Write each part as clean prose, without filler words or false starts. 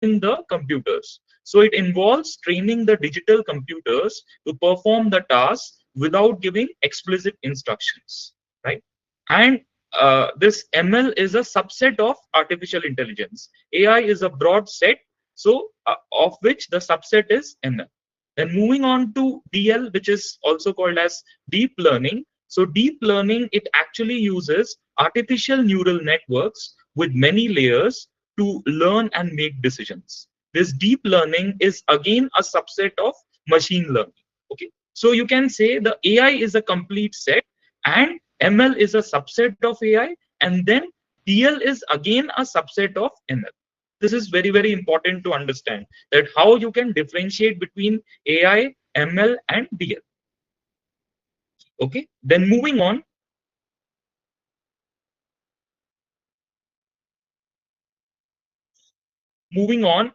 in the computers. So it involves training the digital computers to perform the task without giving explicit instructions, right? And this ML is a subset of artificial intelligence. AI is a broad set, so of which the subset is ML. Then moving on to DL, which is also called as deep learning. So deep learning, it actually uses artificial neural networks with many layers to learn and make decisions. This deep learning is again a subset of machine learning. Okay, so you can say the AI is a complete set, and ML is a subset of AI, and then DL is again a subset of ML. This is very, very important to understand that how you can differentiate between AI, ML, and DL. Okay, then moving on,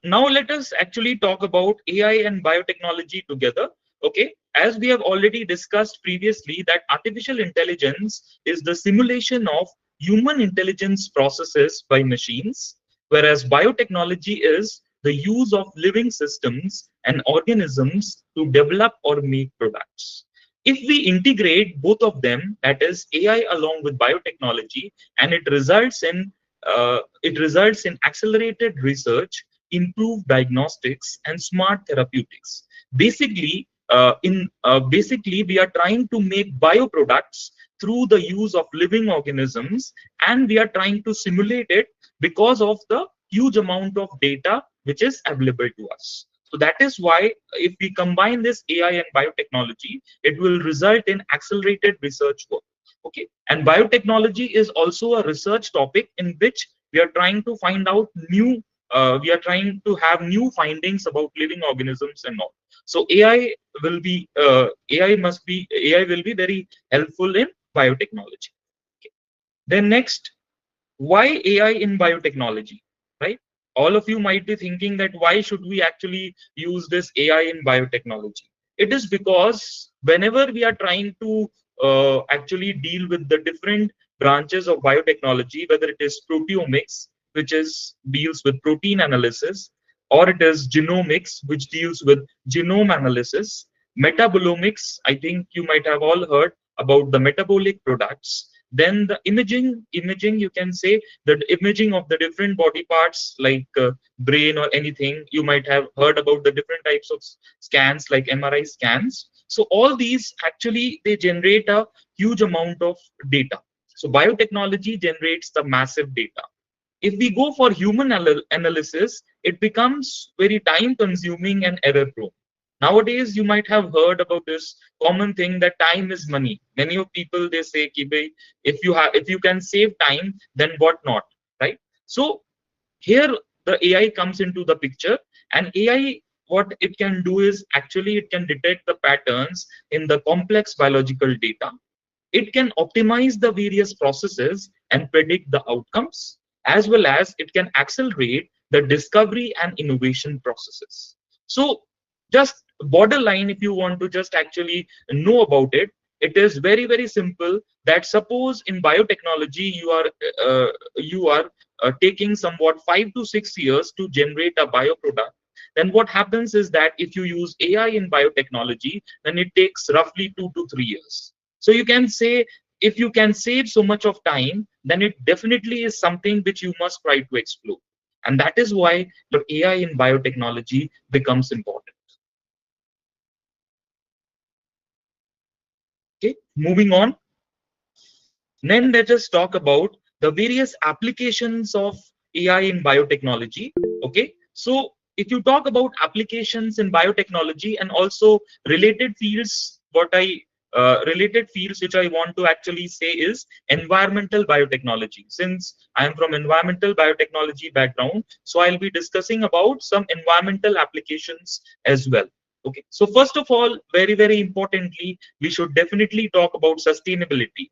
now let us actually talk about AI and biotechnology together. Okay, as we have already discussed previously, that artificial intelligence is the simulation of human intelligence processes by machines, whereas biotechnology is the use of living systems and organisms to develop or make products. If we integrate both of them, that is AI along with biotechnology, and it results in accelerated research, improved diagnostics, and smart therapeutics. Basically, we are trying to make bioproducts through the use of living organisms, and we are trying to simulate it because of the huge amount of data which is available to us. So that is why if we combine this AI and biotechnology, it will result in accelerated research work. Okay, and biotechnology is also a research topic in which we are trying to find out we are trying to have new findings about living organisms and all. So AI will be very helpful in biotechnology. Okay. Then next, why AI in biotechnology, right? All of you might be thinking that why should we actually use this AI in biotechnology? It is because whenever we are trying to actually deal with the different branches of biotechnology, whether it is proteomics, which deals with protein analysis, or it is genomics, which deals with genome analysis, metabolomics, I think you might have all heard about the metabolic products. Then the imaging, you can say the imaging of the different body parts like brain or anything. You might have heard about the different types of scans like MRI scans. So all these actually they generate a huge amount of data. So biotechnology generates the massive data. If we go for human analysis, it becomes very time consuming and error prone. Nowadays, you might have heard about this common thing that time is money. Many of people they say, "Ki bhai, if you can save time, then what not?" Right? So here the AI comes into the picture, and AI what it can do is actually it can detect the patterns in the complex biological data. It can optimize the various processes and predict the outcomes, as well as it can accelerate the discovery and innovation processes. So just borderline, if you want to just actually know about it, it is very, very simple that suppose in biotechnology you are taking somewhat 5 to 6 years to generate a bioproduct. Then what happens is that if you use AI in biotechnology, then it takes roughly 2 to 3 years. So you can say if you can save so much of time, then it definitely is something which you must try to explore. And that is why the AI in biotechnology becomes important. Okay, moving on. Then let us talk about the various applications of AI in biotechnology. Okay, so if you talk about applications in biotechnology and also related fields, related fields which I want to actually say is environmental biotechnology. Since I am from environmental biotechnology background, so I'll be discussing about some environmental applications as well. Okay, so first of all, very, very importantly, we should definitely talk about sustainability.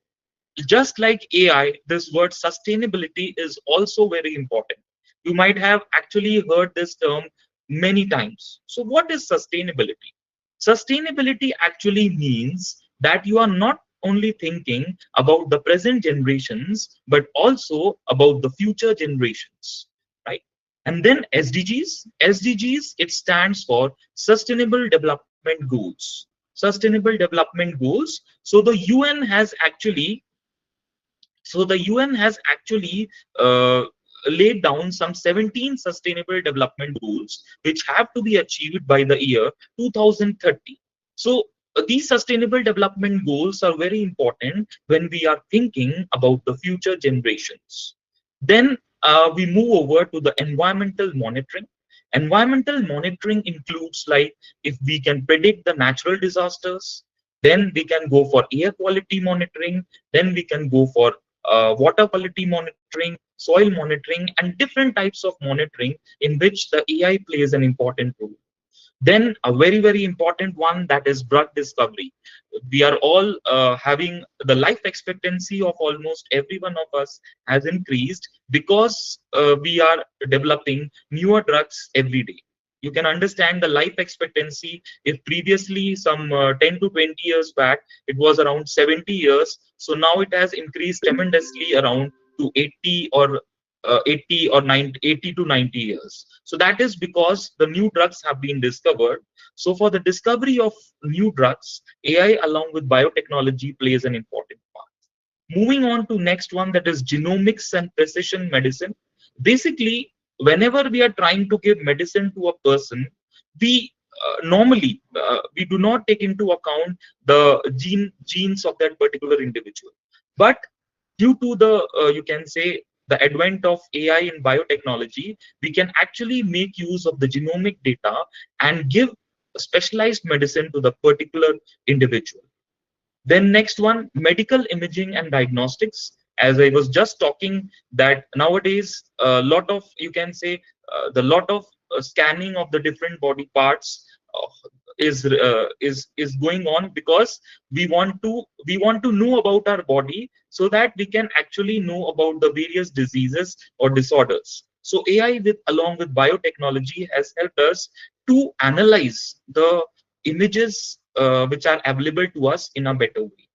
Just like AI, this word sustainability is also very important. You might have actually heard this term many times. So what is sustainability? Sustainability actually means that you are not only thinking about the present generations, but also about the future generations, right? And then SDGs, it stands for Sustainable Development Goals. Sustainable Development Goals. So the UN has actually laid down some 17 sustainable development goals which have to be achieved by the year 2030. So these sustainable development goals are very important when we are thinking about the future generations. Then we move over to the environmental monitoring. Environmental monitoring includes, like, if we can predict the natural disasters, then we can go for air quality monitoring, then we can go for water quality monitoring, soil monitoring, and different types of monitoring in which the AI plays an important role. Then a very, very important one, that is drug discovery. We are all having the life expectancy of almost every one of us has increased because we are developing newer drugs every day. You can understand the life expectancy. If previously some 10 to 20 years back, it was around 70 years. So now it has increased tremendously around to 80 or 80 or 90, 80 to 90 years. So that is because the new drugs have been discovered. So for the discovery of new drugs, AI along with biotechnology plays an important part. Moving on to next one, that is genomics and precision medicine. Basically, whenever we are trying to give medicine to a person, we normally we do not take into account the genes of that particular individual. But due to the you can say the advent of AI and biotechnology, we can actually make use of the genomic data and give specialized medicine to the particular individual. Then next one, medical imaging and diagnostics. As I was just talking, that nowadays a lot of, you can say, the lot of scanning of the different body parts is going on because we want to know about our body so that we can actually know about the various diseases or disorders. So AI with along with biotechnology has helped us to analyze the images which are available to us in a better way.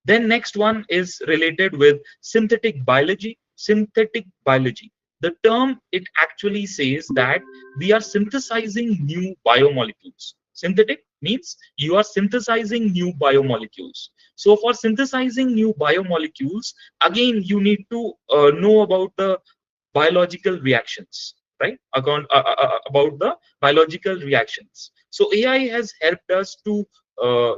Then next one is related with synthetic biology. Synthetic biology. The term, it actually says that we are synthesizing new biomolecules. Synthetic means you are synthesizing new biomolecules. So for synthesizing new biomolecules, again you need to know about the biological reactions, right? About the biological reactions. So AI has helped us to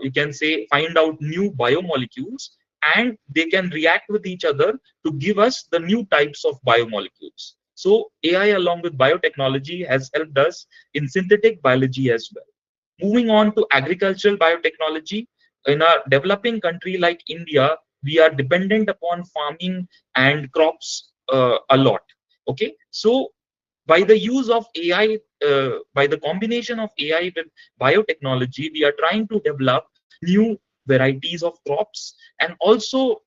you can say find out new biomolecules, and they can react with each other to give us the new types of biomolecules. So AI along with biotechnology has helped us in synthetic biology as well. Moving on to agricultural biotechnology, in a developing country like India, we are dependent upon farming and crops a lot. Okay, so by the use of AI, by the combination of AI with biotechnology, we are trying to develop new varieties of crops, and also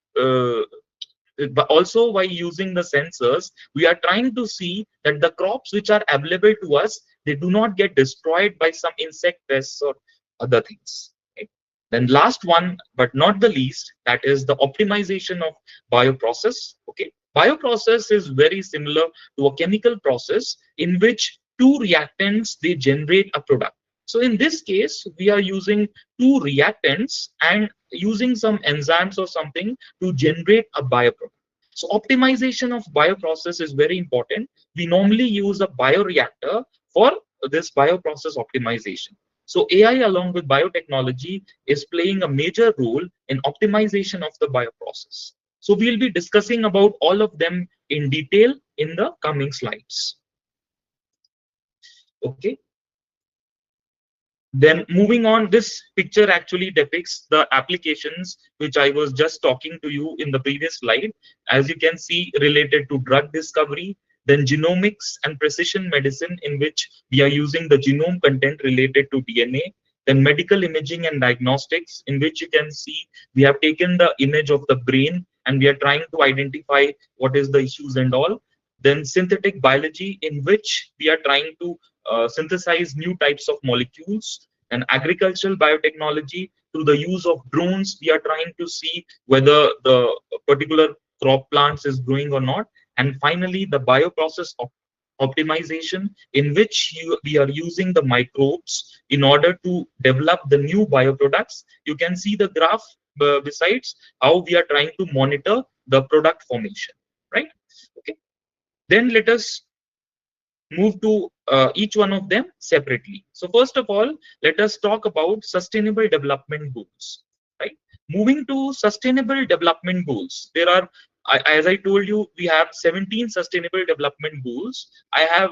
but also by using the sensors, we are trying to see that the crops which are available to us, they do not get destroyed by some insect pests or other things. Right? Then last one, but not the least, that is the optimization of bioprocess. Okay, bioprocess is very similar to a chemical process in which two reactants, they generate a product. So in this case, we are using two reactants and using some enzymes or something to generate a bioproduct. So optimization of bioprocess is very important. We normally use a bioreactor for this bioprocess optimization. So AI along with biotechnology is playing a major role in optimization of the bioprocess. So we'll be discussing about all of them in detail in the coming slides. Okay. Then moving on, this picture actually depicts the applications which I was just talking to you in the previous slide. As you can see, related to drug discovery, then genomics and precision medicine, in which we are using the genome content related to DNA, then medical imaging and diagnostics, in which you can see we have taken the image of the brain and we are trying to identify what is the issues and all. Then synthetic biology, in which we are trying to synthesize new types of molecules. And agricultural biotechnology, through the use of drones, we are trying to see whether the particular crop plants is growing or not. And finally, the bioprocess optimization in which we are using the microbes in order to develop the new bioproducts. You can see the graph besides how we are trying to monitor the product formation, right? Okay. Then let us move to each one of them separately. So first of all, let us talk about sustainable development goals, right? Moving to sustainable development goals, there are, as I told you, we have 17 sustainable development goals. I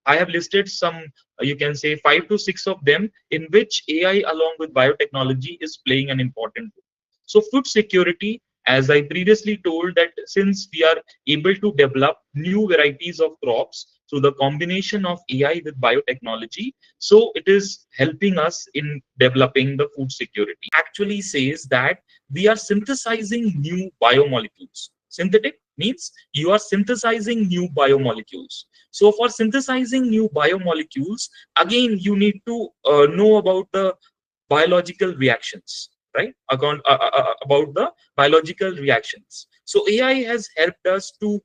have listed some, you can say 5 to 6 of them, in which AI along with biotechnology is playing an important role. So food security, as I previously told, that since we are able to develop new varieties of crops through the combination of AI with biotechnology, so it is helping us in developing the food security. Actually says that we are synthesizing new biomolecules. Synthetic means you are synthesizing new biomolecules. So for synthesizing new biomolecules, again, you need to know about the biological reactions, right? About the biological reactions. So AI has helped us to,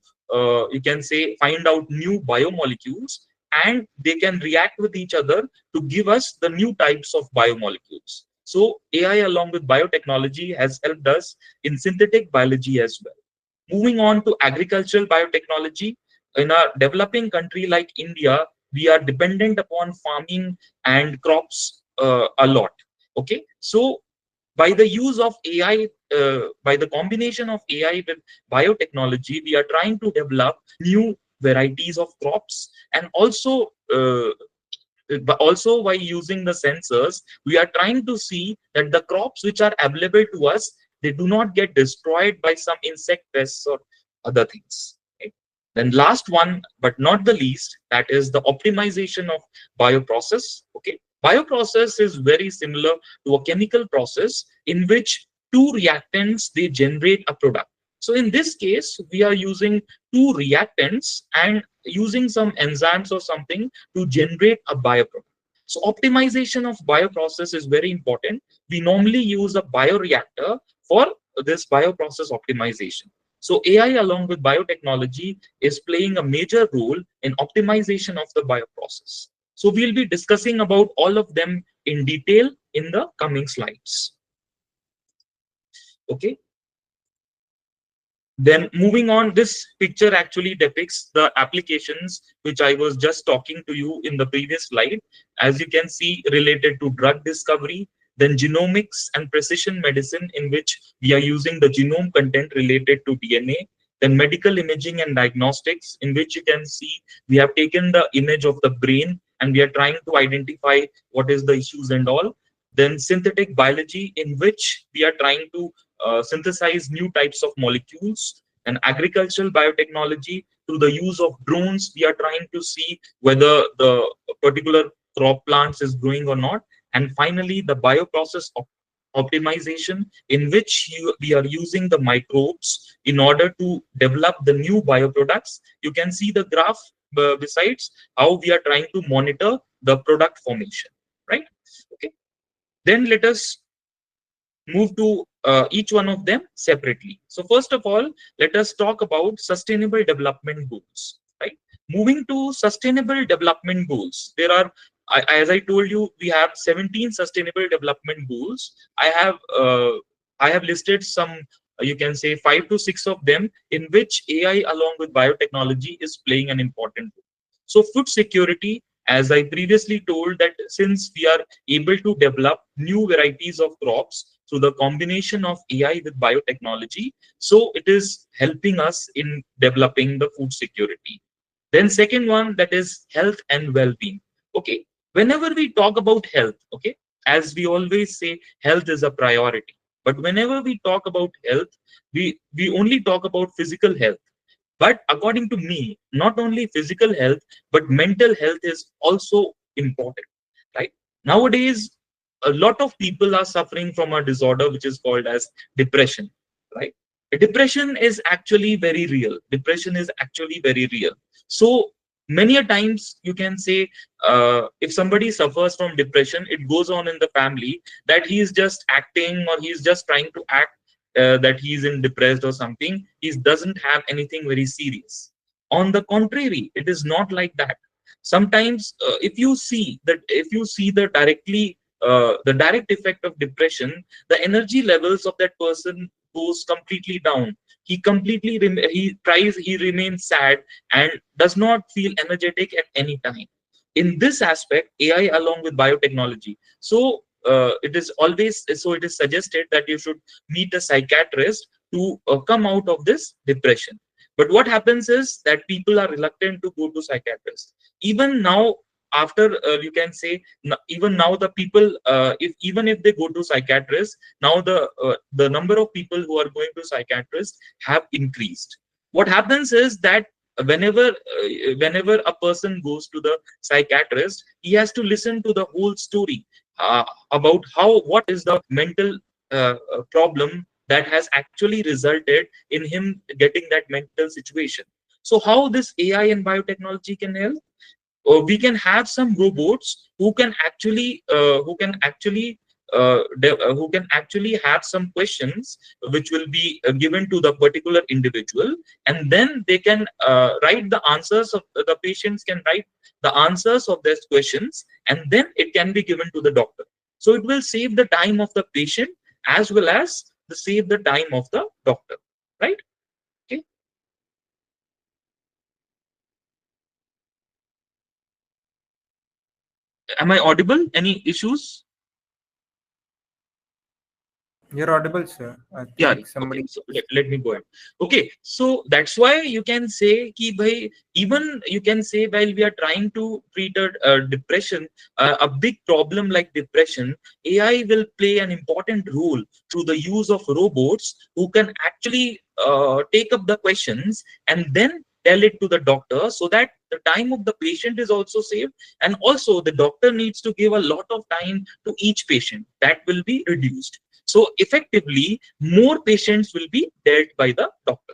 you can say, find out new biomolecules, and they can react with each other to give us the new types of biomolecules. So AI along with biotechnology has helped us in synthetic biology as well. Moving on to agricultural biotechnology, in a developing country like India, we are dependent upon farming and crops a lot. Okay, so by the use of AI, by the combination of AI with biotechnology, we are trying to develop new varieties of crops, and also by using the sensors, we are trying to see that the crops which are available to us, they do not get destroyed by some insect pests or other things, right? Then last one but not the least, that is the optimization of bioprocess. Okay, bioprocess is very similar to a chemical process in which two reactants, they generate a product. So in this case, we are using two reactants and using some enzymes or something to generate a bioproduct. So optimization of bioprocess is very important. We normally use a bioreactor for this bioprocess optimization. So AI along with biotechnology is playing a major role in optimization of the bioprocess. So we'll be discussing about all of them in detail in the coming slides. Okay. Then moving on, this picture actually depicts the applications which I was just talking to you in the previous slide. As you can see, related to drug discovery, then genomics and precision medicine, in which we are using the genome content related to DNA, then medical imaging and diagnostics, in which you can see we have taken the image of the brain and we are trying to identify what is the issues and all. Then synthetic biology, in which we are trying to synthesize new types of molecules, and agricultural biotechnology, through the use of drones, we are trying to see whether the particular crop plants is growing or not. And finally, the bioprocess optimization, in which we are using the microbes in order to develop the new bioproducts. You can see the graph besides how we are trying to monitor the product formation, right? Okay. Then let us move to each one of them separately. So first of all, let us talk about sustainable development goals, right? Moving to sustainable development goals, there are, as I told you, we have 17 sustainable development goals. I have listed some, you can say 5 to 6 of them, in which AI along with biotechnology is playing an important role. So food security, as I previously told, that since we are able to develop new varieties of crops through the combination of AI with biotechnology, so it is helping us in developing the food security. Then second one, that is health and well-being. Okay, whenever we talk about health, okay, as we always say, health is a priority. But whenever we talk about health, we only talk about physical health. But according to me, not only physical health, but mental health is also important, right? Nowadays, a lot of people are suffering from a disorder which is called as depression, right? Depression is actually very real. Depression is actually very real. So many a times you can say, if somebody suffers from depression, it goes on in the family that he is just acting, or he is just trying to act that he is in depressed or something. He doesn't have anything very serious. On the contrary, it is not like that. Sometimes, if you see the direct effect of depression, the energy levels of that person goes completely down. He remains sad and does not feel energetic at any time. In this aspect, AI along with biotechnology. It is suggested that you should meet a psychiatrist to come out of this depression. But what happens is that people are reluctant to go to psychiatrists. Even now, after you can say, even now the people, if even if they go to psychiatrists, now the number of people who are going to psychiatrists have increased. What happens is that whenever a person goes to the psychiatrist, he has to listen to the whole story about how what is the mental problem that has actually resulted in him getting that mental situation. So how this AI and biotechnology can help? We can have some robots who can actually have some questions which will be given to the particular individual, and then they can write the answers of the patients can write the answers of these questions, and then it can be given to the doctor. So it will save the time of the patient as well as save the time of the doctor, right? Okay. Am I audible? Any issues? You're audible, sir. I Yeah, think okay, somebody. so let me go ahead. Okay, so that's why you can say ki bhai, even you can say while we are trying to treat depression, a big problem like depression, AI will play an important role through the use of robots who can actually take up the questions and then tell it to the doctor, so that the time of the patient is also saved, and also the doctor needs to give a lot of time to each patient, that will be reduced. So effectively, more patients will be dealt by the doctor.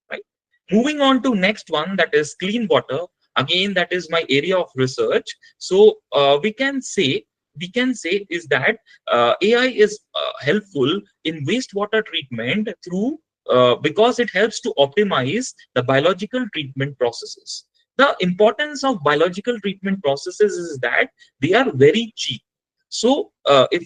Right. Moving on to next one, that is clean water. Again, that is my area of research. So we can say is that AI is helpful in wastewater treatment through because it helps to optimize the biological treatment processes. The importance of biological treatment processes is that they are very cheap. So if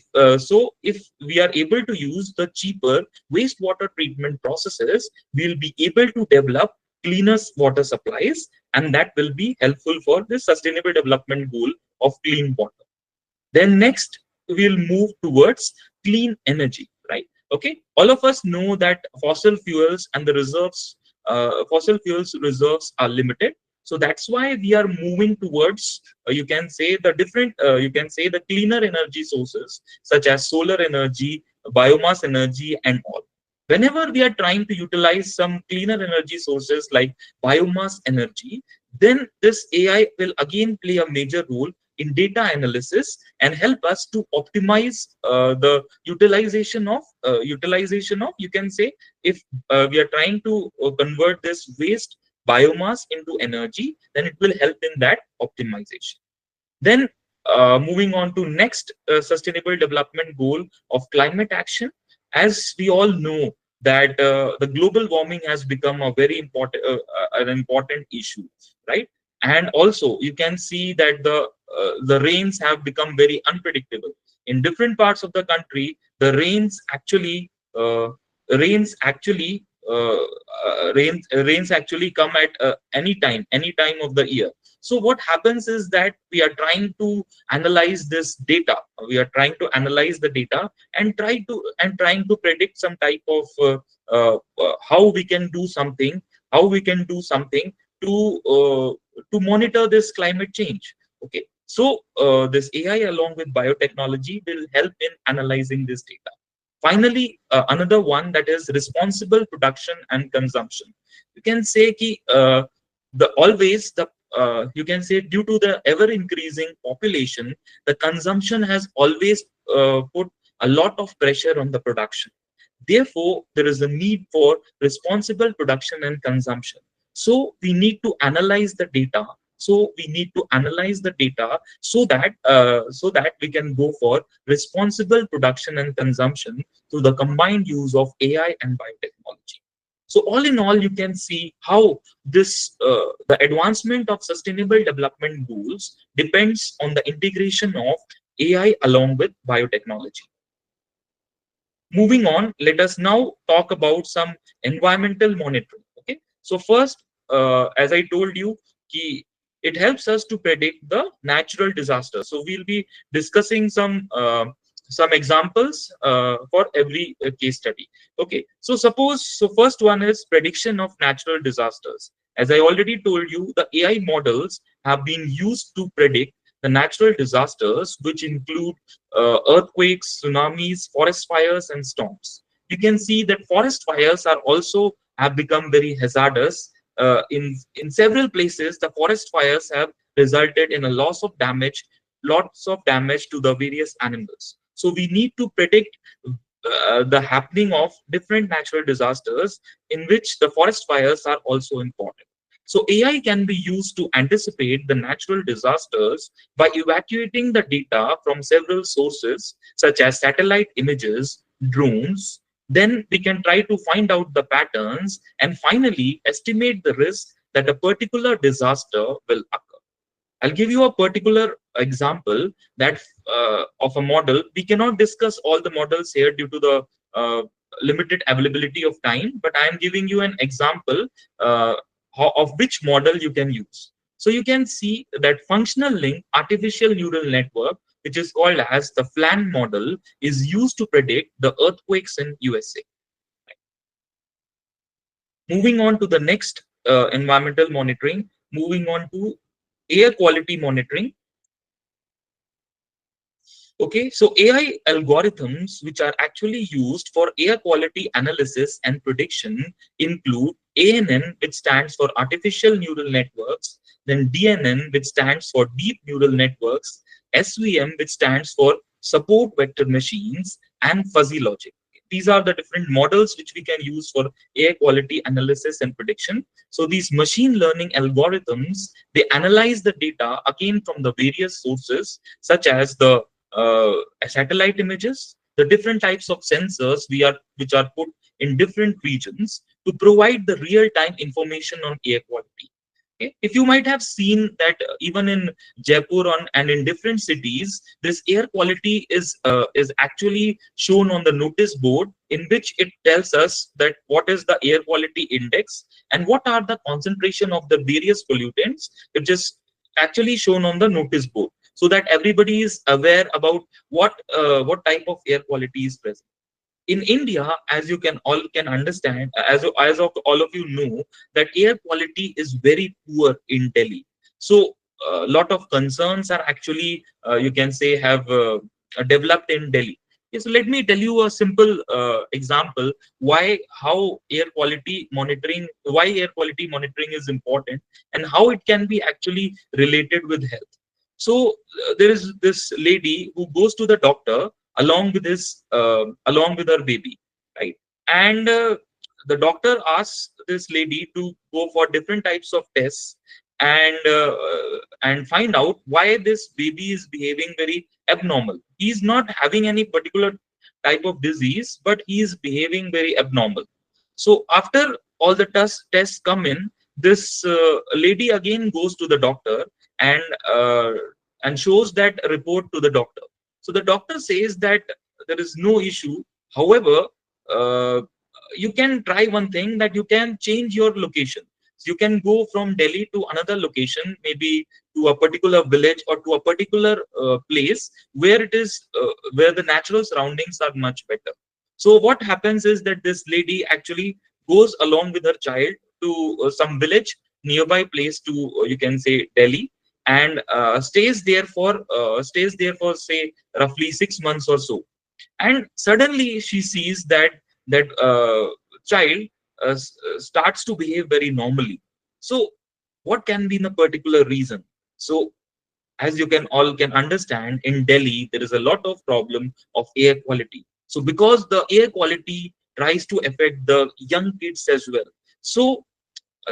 we are able to use the cheaper wastewater treatment processes, we will be able to develop cleaner water supplies, and that will be helpful for the sustainable development goal of clean water. Then next, we'll move towards clean energy, right? Okay, all of us know that fossil fuels reserves are limited. So that's why we are moving towards, you can say the cleaner energy sources such as solar energy, biomass energy, and all. Whenever we are trying to utilize some cleaner energy sources like biomass energy, then this AI will again play a major role in data analysis and help us to optimize the utilization of, you can say, if we are trying to convert this waste biomass into energy, then it will help in that optimization. Then moving on to next sustainable development goal of climate action. As we all know that the global warming has become a very important an important issue, right? And also you can see that the rains have become very unpredictable in different parts of the country. The uh, rains actually rains actually come at any time of the year. So what happens is that we are trying to analyze this data. We are trying to analyze the data and trying to predict some type of how we can do something, how we can do something to monitor this climate change. Okay, so this AI along with biotechnology will help in analyzing this data. Finally, another one, that is responsible production and consumption. You can say ki, the always the you can say due to the ever increasing population, the consumption has always put a lot of pressure on the production. Therefore, there is a need for responsible production and consumption. So we need to analyze the data. So we can go for responsible production and consumption through the combined use of AI and biotechnology. So all in all, you can see how the advancement of sustainable development goals depends on the integration of AI along with biotechnology. Moving on, let us now talk about some environmental monitoring. Okay, so first, as I told you, it helps us to predict the natural disasters. So we'll be discussing some examples for every case study. Okay, so first one is prediction of natural disasters. As I already told you, the AI models have been used to predict the natural disasters, which include earthquakes, tsunamis, forest fires, and storms. You can see that forest fires are also have become very hazardous. In several places, the forest fires have resulted in a lots of damage to the various animals. So we need to predict the happening of different natural disasters in which the forest fires are also important. So AI can be used to anticipate the natural disasters by evacuating the data from several sources such as satellite images, drones. Then we can try to find out the patterns and finally estimate the risk that a particular disaster will occur. I'll give you a particular example that of a model. We cannot discuss all the models here due to the limited availability of time, but I am giving you an example of which model you can use. So you can see that functional link artificial neural network, which is called as the FLAN model, is used to predict the earthquakes in USA. Moving on to the next environmental monitoring, moving on to air quality monitoring. Okay, so AI algorithms which are actually used for air quality analysis and prediction include ANN, which stands for artificial neural networks, then DNN, which stands for deep neural networks, SVM, which stands for support vector machines, and fuzzy logic. These are the different models which we can use for air quality analysis and prediction. So these machine learning algorithms, they analyze the data again from the various sources such as the satellite images, the different types of sensors which are put in different regions to provide the real-time information on air quality. Okay? If you might have seen that even in Jaipur and in different cities, this air quality is actually shown on the notice board, in which it tells us that what is the air quality index and what are the concentration of the various pollutants, which is actually shown on the notice board, so that everybody is aware about what type of air quality is present. In India, as you can all can understand, as of all of you know, that air quality is very poor in Delhi. So a lot of concerns are actually you can say have developed in Delhi. Yes, so let me tell you a simple example why air quality monitoring is important and how it can be actually related with health. So there is this lady who goes to the doctor along with her baby, right? And the doctor asks this lady to go for different types of tests and find out why this baby is behaving very abnormal. He's not having any particular type of disease, but he is behaving very abnormal. So after all the tests come in, this lady again goes to the doctor and uh, and shows that report to the doctor. So the doctor says that there is no issue. However, uh, you can try one thing, that you can change your location. So you can go from Delhi to another location, maybe to a particular village or to a particular place where where the natural surroundings are much better. So what happens is that this lady actually goes along with her child to some village nearby place to you can say Delhi, and stays there for say roughly 6 months or so. And suddenly she sees that child starts to behave very normally. So what can be the particular reason? So as you can all can understand, in Delhi there is a lot of problem of air quality. So because the air quality tries to affect the young kids as well. So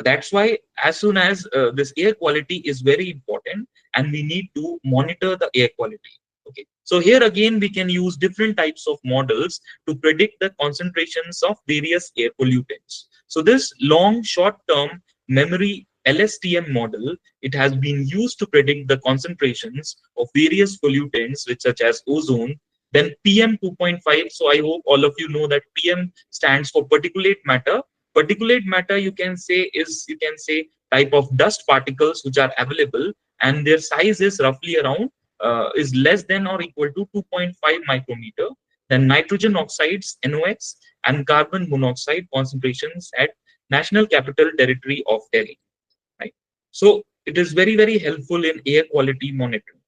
that's why as soon as this air quality is very important, and we need to monitor the air quality. Okay, so here again we can use different types of models to predict the concentrations of various air pollutants. So this long short-term memory LSTM model, it has been used to predict the concentrations of various pollutants, which such as ozone, then PM 2.5. So I hope all of you know that PM stands for particulate matter. Particulate matter, you can say type of dust particles which are available, and their size is roughly around is less than or equal to 2.5 micrometer. Then nitrogen oxides NOx and carbon monoxide concentrations at National Capital Territory of Delhi. Right. So it is very helpful in air quality monitoring.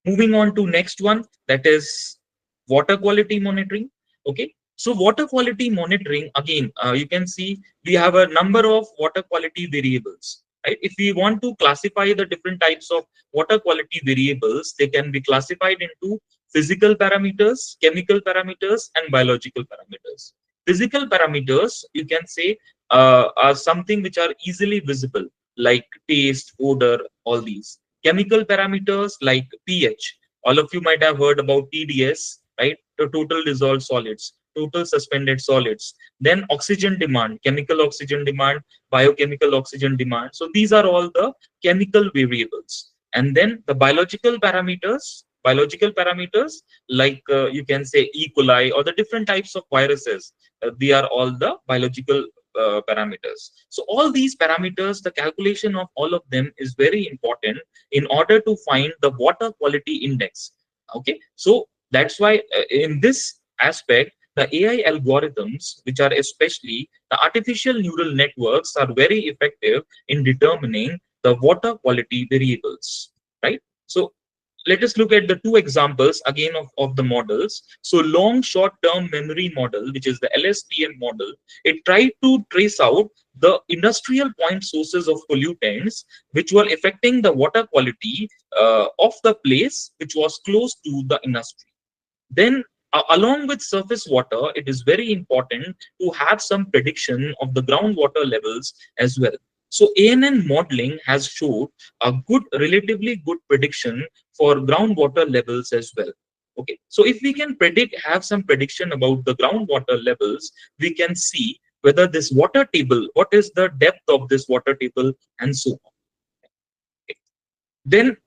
Moving on to next one, that is water quality monitoring. Okay, so water quality monitoring, again, you can see we have a number of water quality variables, right? If we want to classify the different types of water quality variables, they can be classified into physical parameters, chemical parameters, and biological parameters. Physical parameters, you can say, are something which are easily visible, like taste, odor, all these. Chemical parameters like pH. All of you might have heard about TDS, right? The total dissolved solids, total suspended solids. Then oxygen demand, chemical oxygen demand, biochemical oxygen demand. So these are all the chemical variables. And then the biological parameters like you can say E. coli or the different types of viruses. They are all the biological parameters. So all these parameters, the calculation of all of them is very important in order to find the water quality index. Okay, so that's why in this aspect, the AI algorithms, which are especially the artificial neural networks, are very effective in determining the water quality variables, right? So let us look at the two examples again of the models. So long short-term memory model, which is the LSTM model, it tried to trace out the industrial point sources of pollutants which were affecting the water quality of the place which was close to the industry. Then along with surface water, it is very important to have some prediction of the groundwater levels as well. So ANN modeling has showed a relatively good prediction for groundwater levels as well. Okay, so if we can have some prediction about the groundwater levels, we can see whether this water table, what is the depth of this water table, and so on. Then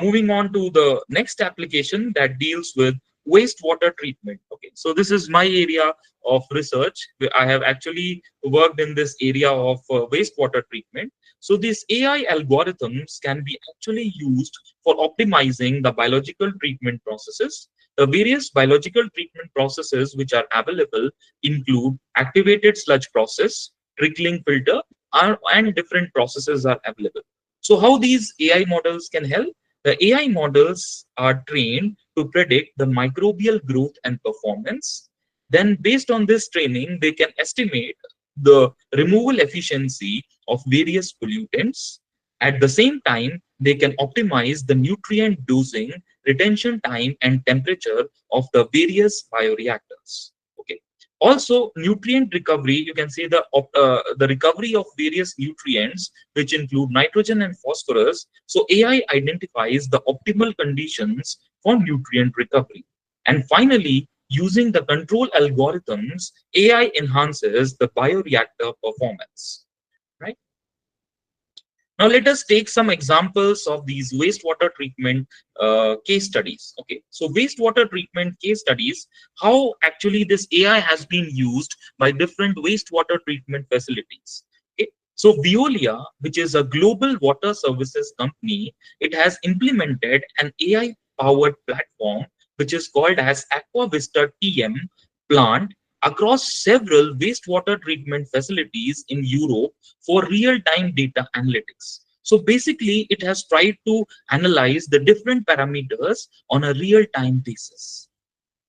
moving on to the next application that deals with wastewater treatment. Okay, so this is my area of research. I have actually worked in this area of wastewater treatment. So these AI algorithms can be actually used for optimizing the biological treatment processes. The various biological treatment processes which are available include activated sludge process, trickling filter, and different processes are available. So how these AI models can help? The AI models are trained to predict the microbial growth and performance. Then based on this training, they can estimate the removal efficiency of various pollutants. At the same time, they can optimize the nutrient dosing, retention time, and temperature of the various bioreactors. Okay. Also, nutrient recovery, you can say the recovery of various nutrients, which include nitrogen and phosphorus. So AI identifies the optimal conditions for nutrient recovery. And finally, using the control algorithms, AI enhances the bioreactor performance. Right? Now let us take some examples of these wastewater treatment case studies. Okay, so wastewater treatment case studies, how actually this AI has been used by different wastewater treatment facilities. Okay, so Veolia, which is a global water services company, it has implemented an AI-powered platform which is called as AquaVista TM plant across several wastewater treatment facilities in Europe for real-time data analytics. So basically, it has tried to analyze the different parameters on a real-time basis.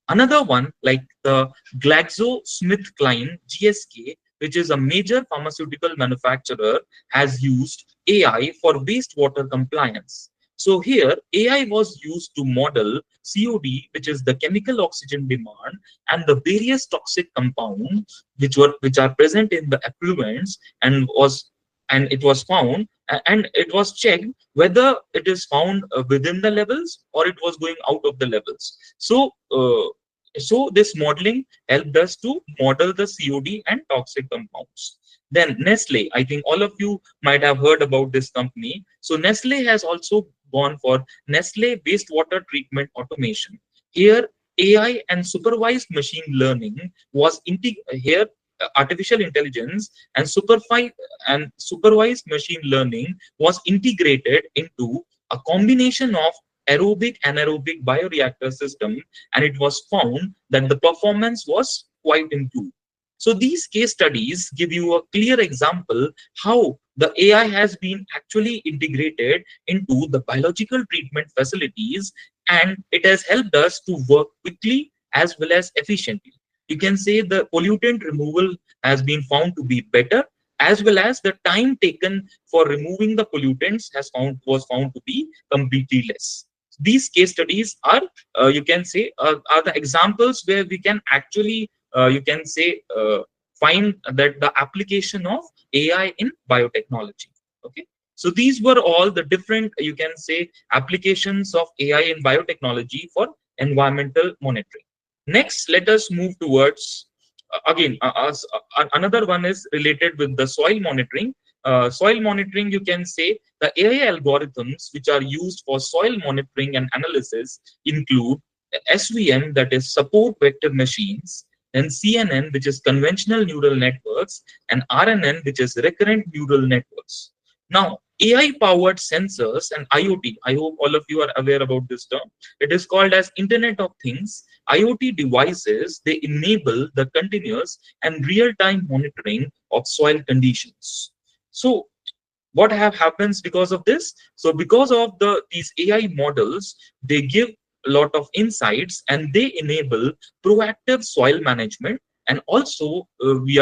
Another one, like the GlaxoSmithKline GSK, which is a major pharmaceutical manufacturer, has used AI for wastewater compliance. So here, AI was used to model COD, which is the chemical oxygen demand, and the various toxic compounds which are present in the effluents, and it was found and it was checked whether it is found within the levels or it was going out of the levels. So So this modeling helped us to model the COD and toxic compounds. Then Nestle, I think all of you might have heard about this company. So Nestle has also gone for Nestle wastewater treatment automation. Here, AI and supervised machine learning was here artificial intelligence and supervised machine learning was integrated into a combination of aerobic anaerobic bioreactor system, and it was found that the performance was quite improved. So these case studies give you a clear example how the AI has been actually integrated into the biological treatment facilities, and it has helped us to work quickly as well as efficiently. You can say the pollutant removal has been found to be better, as well as the time taken for removing the pollutants was found to be completely less. These case studies are, you can say, are the examples where we can actually, you can say, find that the application of AI in biotechnology. Okay, so these were all the different, you can say, applications of AI in biotechnology for environmental monitoring. Next, let us move towards another one is related with the soil monitoring. Soil monitoring, you can say, the AI algorithms which are used for soil monitoring and analysis include SVM, that is support vector machines, then CNN, which is conventional neural networks, and RNN, which is recurrent neural networks. Now, AI powered sensors and IoT, I hope all of you are aware about this term. It is called as Internet of Things. IoT devices, they enable the continuous and real-time monitoring of soil conditions. So what happens because of this? So because of these AI models, they give a lot of insights and they enable proactive soil management, and also we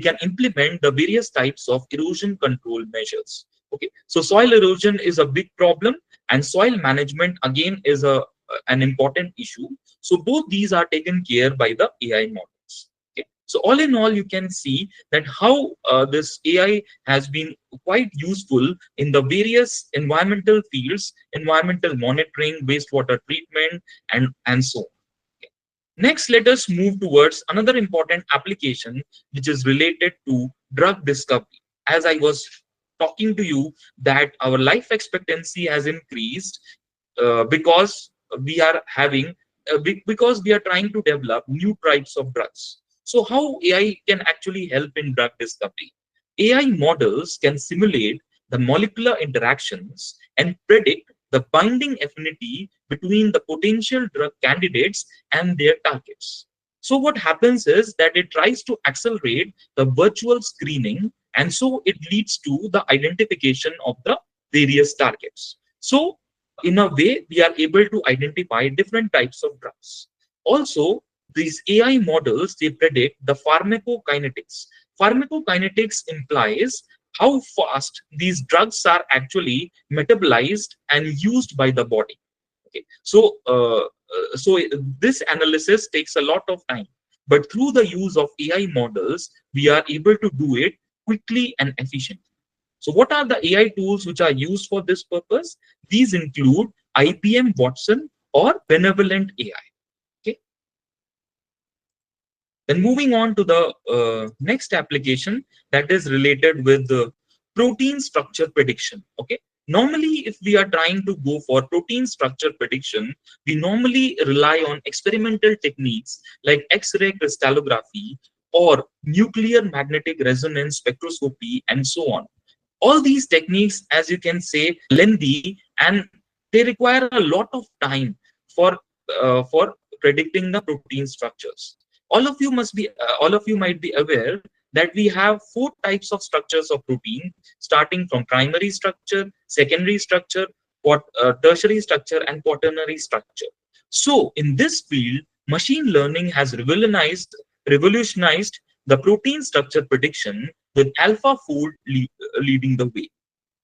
can implement the various types of erosion control measures. Okay, so soil erosion is a big problem, and soil management again is an important issue. So both these are taken care by the AI models. Okay, so all in all, you can see that how this AI has been quite useful in the various environmental fields, environmental monitoring, wastewater treatment, and so on. Okay. Next, let us move towards another important application which is related to drug discovery. As I was talking to you, that our life expectancy has increased because we are having because we are trying to develop new types of drugs. So how AI can actually help in drug discovery? AI models can simulate the molecular interactions and predict the binding affinity between the potential drug candidates and their targets. So what happens is that it tries to accelerate the virtual screening, and so it leads to the identification of the various targets. So in a way, we are able to identify different types of drugs. Also, these AI models, they predict the pharmacokinetics. Pharmacokinetics implies how fast these drugs are actually metabolized and used by the body. Okay, so this analysis takes a lot of time, but through the use of AI models, we are able to do it quickly and efficiently. So what are the AI tools which are used for this purpose? These include IBM Watson or Benevolent AI. Okay. Then moving on to the next application that is related with the protein structure prediction. Okay. Normally, if we are trying to go for protein structure prediction, we normally rely on experimental techniques like X-ray crystallography or nuclear magnetic resonance spectroscopy and so on. All these techniques, as you can say, lengthy, and they require a lot of time for predicting the protein structures. All of you might be aware that we have four types of structures of protein, starting from primary structure, secondary structure, tertiary structure, and quaternary structure. So in this field, machine learning has revolutionized the protein structure prediction, with AlphaFold leading the way.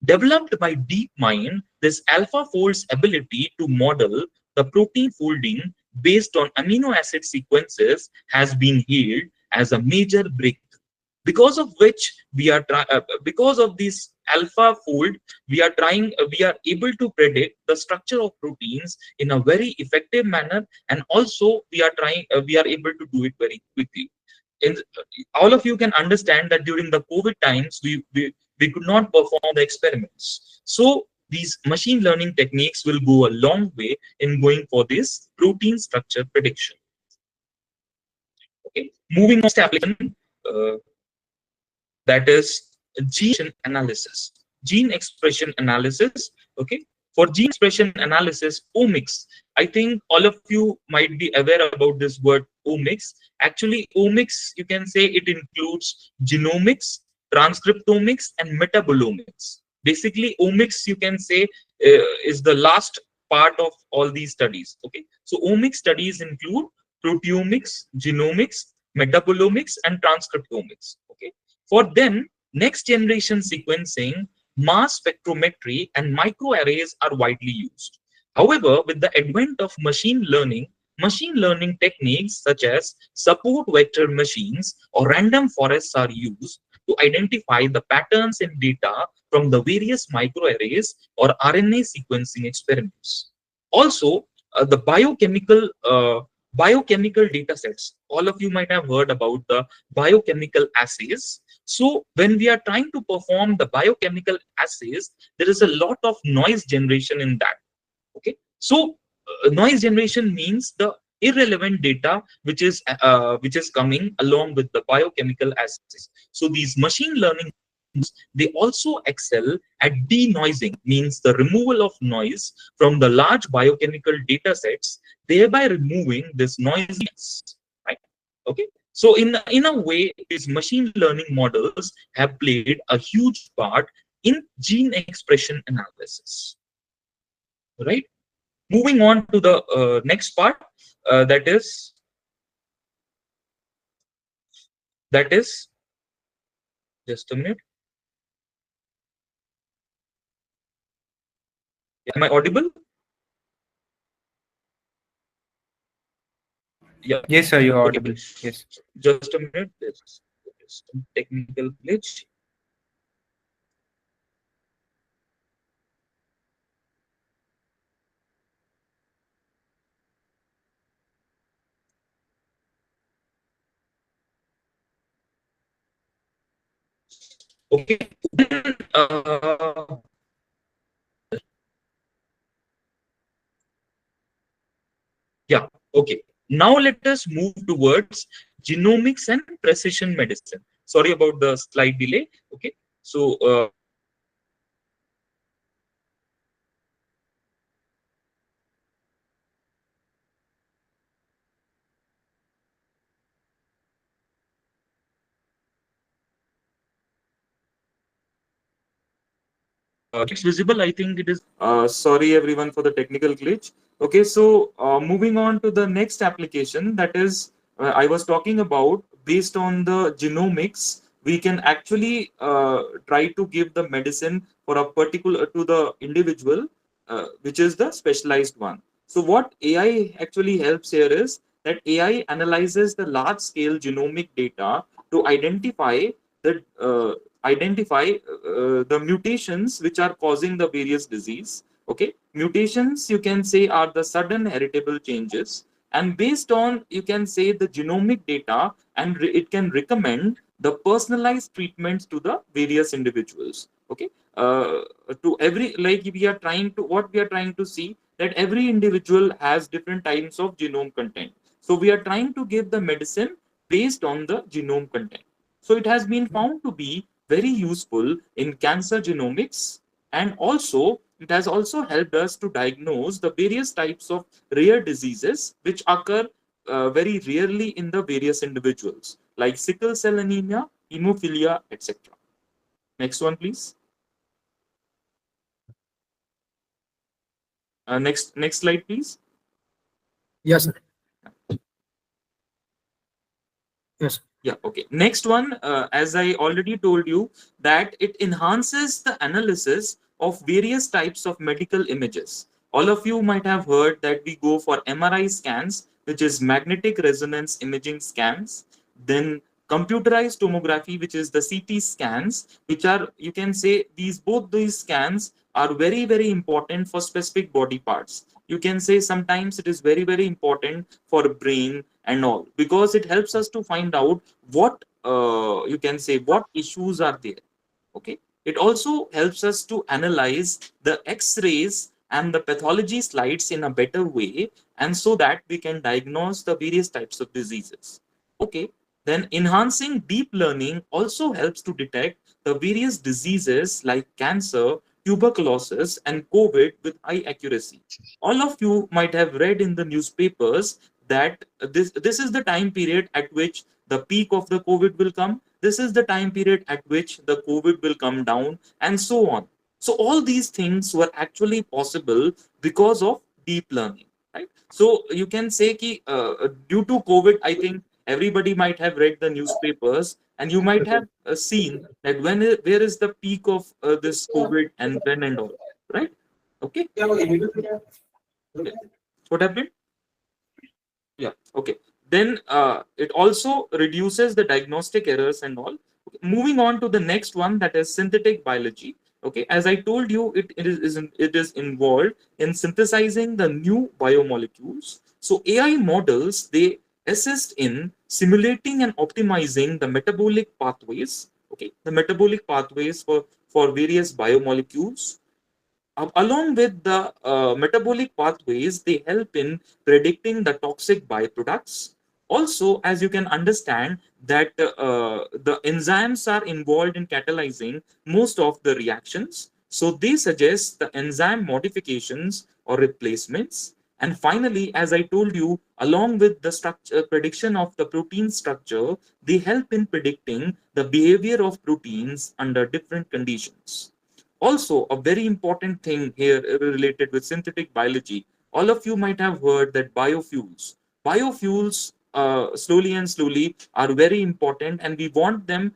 Developed by DeepMind, this AlphaFold's ability to model the protein folding based on amino acid sequences has been hailed as a major breakthrough. because of which because of this alpha fold, we are able to predict the structure of proteins in a very effective manner, and also we are able to do it very quickly. In all of you can understand that during the COVID times, we could not perform the experiments. So these machine learning techniques will go a long way in going for this protein structure prediction. Okay, moving on to application, uh, that is gene analysis, gene expression analysis. Okay, for gene expression analysis, omics. I think all of you might be aware about this word omics. Actually, omics, you can say it includes genomics, transcriptomics, and metabolomics. Basically, omics, you can say, is the last part of all these studies. Okay, so omics studies include proteomics, genomics, metabolomics, and transcriptomics. Okay, for them, next generation sequencing, mass spectrometry, and microarrays are widely used. However, with the advent of machine learning techniques such as support vector machines or random forests are used to identify the patterns in data from the various microarrays or RNA sequencing experiments. Also, the biochemical data sets. All of you might have heard about the biochemical assays. So when we are trying to perform the biochemical assays, there is a lot of noise generation in that. Okay, so noise generation means the irrelevant data which is coming along with the biochemical assays. So these machine learning, they also excel at denoising, means the removal of noise from the large biochemical data sets, thereby removing this noisiness, right? Okay, so in a way, these machine learning models have played a huge part in gene expression analysis, right? Moving on to the next part, that is just a minute. Am I audible? Yeah. Yes, sir, you're Okay. audible. Yes. Just a minute. There's some technical glitch. Okay. Uh, yeah. Okay. Now let us move towards genomics and precision medicine. Sorry about the slight delay. Okay. So it's visible. I think it is. Sorry, everyone, for the technical glitch. Okay, so moving on to the next application, that is, I was talking about, based on the genomics, we can actually try to give the medicine for a particular to the individual, which is the specialized one. So what AI actually helps here is that AI analyzes the large scale genomic data to identify the mutations which are causing the various disease. Okay, mutations, you can say, are the sudden heritable changes, and based on, you can say, the genomic data, and it can recommend the personalized treatments to the various individuals. Okay, to every, like, we are trying to, what we are trying to see, that every individual has different types of genome content, so we are trying to give the medicine based on the genome content. So it has been found to be very useful in cancer genomics, and also it has also helped us to diagnose the various types of rare diseases which occur very rarely in the various individuals, like sickle cell anemia, hemophilia, etc. Next one, please. Next slide, please. Yes, sir. Yes. Yeah, okay. Next one, as I already told you, that it enhances the analysis of various types of medical images. All of you might have heard that we go for MRI scans, which is magnetic resonance imaging scans, then computerized tomography, which is the CT scans, which are, you can say, these scans are very, very important for specific body parts. You can say sometimes it is very, very important for brain and all, because it helps us to find out what, you can say, what issues are there. Okay. It also helps us to analyze the X-rays and the pathology slides in a better way, and so that we can diagnose the various types of diseases. Okay. Then enhancing deep learning also helps to detect the various diseases like cancer, tuberculosis, and COVID with high accuracy. All of you might have read in the newspapers that this is the time period at which the peak of the COVID will come. This is the time period at which the COVID will come down, and so on. So all these things were actually possible because of deep learning, right? So you can say ki, due to COVID, I think everybody might have read the newspapers, and you might have seen that where is the peak of this COVID and when and all, right? Okay. Yeah. What happened? Yeah. Okay. Then it also reduces the diagnostic errors and all. Okay. Moving on to the next one, that is synthetic biology. Okay. As I told you, it is involved in synthesizing the new biomolecules. So AI models, they assist in simulating and optimizing the metabolic pathways. Okay. The metabolic pathways for various biomolecules. Along with the metabolic pathways, they help in predicting the toxic byproducts. Also, as you can understand, that the enzymes are involved in catalyzing most of the reactions. So they suggest the enzyme modifications or replacements. And finally, as I told you, along with the structure prediction of the protein structure, they help in predicting the behavior of proteins under different conditions. Also, a very important thing here related with synthetic biology, all of you might have heard that biofuels slowly and slowly are very important, and we want them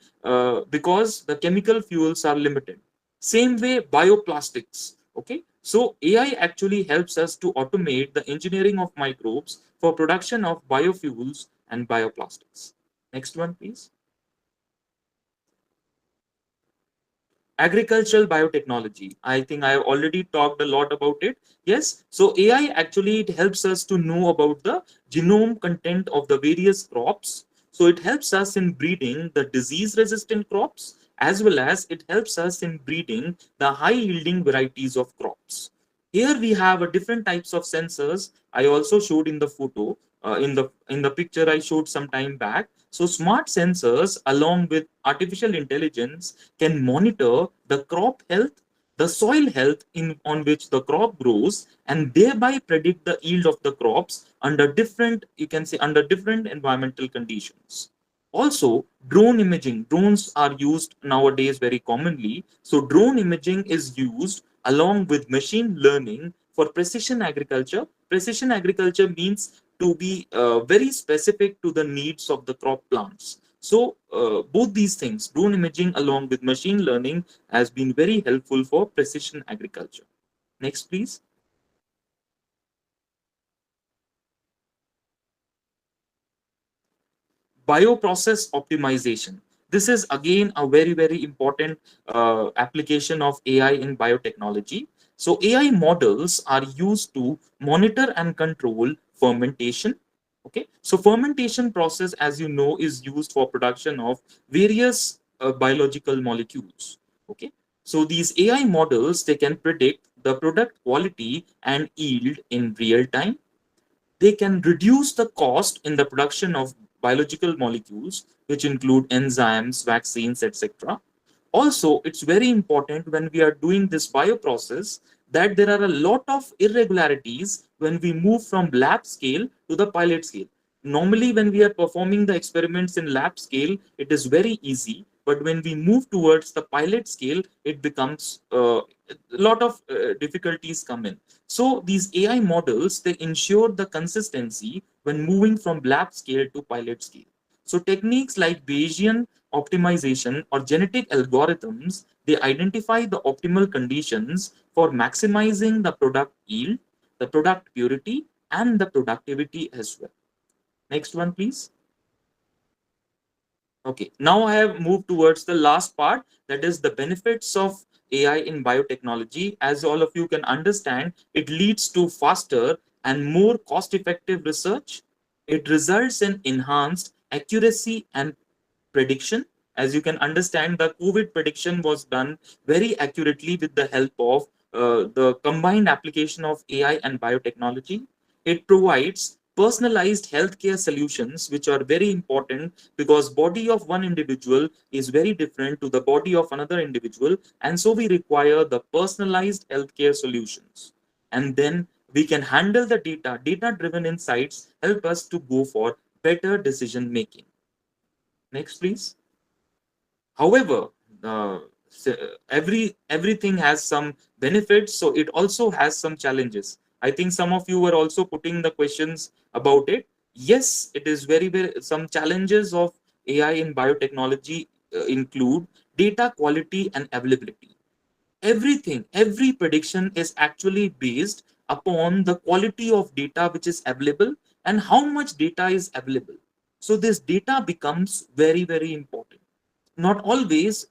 because the chemical fuels are limited. Same way, bioplastics. Okay, so AI actually helps us to automate the engineering of microbes for production of biofuels and bioplastics. Next one, please. Agricultural biotechnology, I think I have already talked a lot about it. Yes, so AI actually, it helps us to know about the genome content of the various crops. So it helps us in breeding the disease resistant crops, as well as it helps us in breeding the high yielding varieties of crops. Here we have a different types of sensors. I also showed in the photo, in the picture I showed some time back. So smart sensors along with artificial intelligence can monitor the crop health, the soil health in on which the crop grows, and thereby predict the yield of the crops under different, you can say, under different environmental conditions. Also, drone imaging. Drones are used nowadays very commonly. So drone imaging is used along with machine learning for precision agriculture. Precision agriculture means to be very specific to the needs of the crop plants. So both these things, drone imaging along with machine learning, has been very helpful for precision agriculture. Next, please. Bioprocess optimization. This is again a very, very important application of AI in biotechnology. So AI models are used to monitor and control fermentation. Okay, so fermentation process, as you know, is used for production of various biological molecules. Okay, so these AI models, they can predict the product quality and yield in real time. They can reduce the cost in the production of biological molecules, which include enzymes, vaccines, etc. Also, it's very important when we are doing this bioprocess that there are a lot of irregularities when we move from lab scale to the pilot scale. Normally, when we are performing the experiments in lab scale, it is very easy. But when we move towards the pilot scale, it becomes a lot of difficulties come in. So these AI models, they ensure the consistency when moving from lab scale to pilot scale. So techniques like Bayesian optimization or genetic algorithms, they identify the optimal conditions for maximizing the product yield, the product purity, and the productivity as well. Next one, please. Okay, now I have moved towards the last part, that is the benefits of AI in biotechnology. As all of you can understand, it leads to faster and more cost effective research. It results in enhanced accuracy and prediction. As you can understand, the COVID prediction was done very accurately with the help of the combined application of AI and biotechnology. It provides personalized healthcare solutions, which are very important because body of one individual is very different to the body of another individual, and so we require the personalized healthcare solutions. And then we can handle the data driven insights help us to go for better decision making. Next please. However, uh, everything has some benefits, so it also has some challenges. I think some of you were also putting the questions about it. Yes, it is very some challenges of AI in biotechnology include data quality and availability. Every prediction is actually based upon the quality of data which is available and how much data is available. So this data becomes very important. Not always.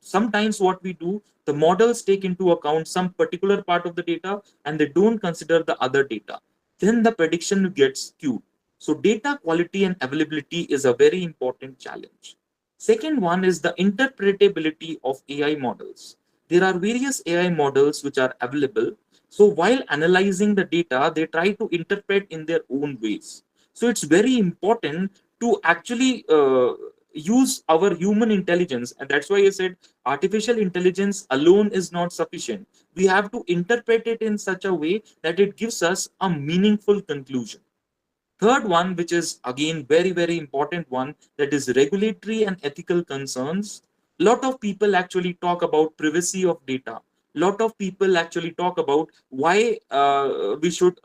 Sometimes what we do, the models take into account some particular part of the data and they don't consider the other data, then the prediction gets skewed. So data quality and availability is a very important challenge. Second one is the interpretability of AI models. There are various AI models which are available. So while analyzing the data, they try to interpret in their own ways. So it's very important to actually use our human intelligence. And that's why I said artificial intelligence alone is not sufficient. We have to interpret it in such a way that it gives us a meaningful conclusion. Third one, which is again very important one, that is regulatory and ethical concerns. Lot of people actually talk about privacy of data. Lot of people actually talk about why we should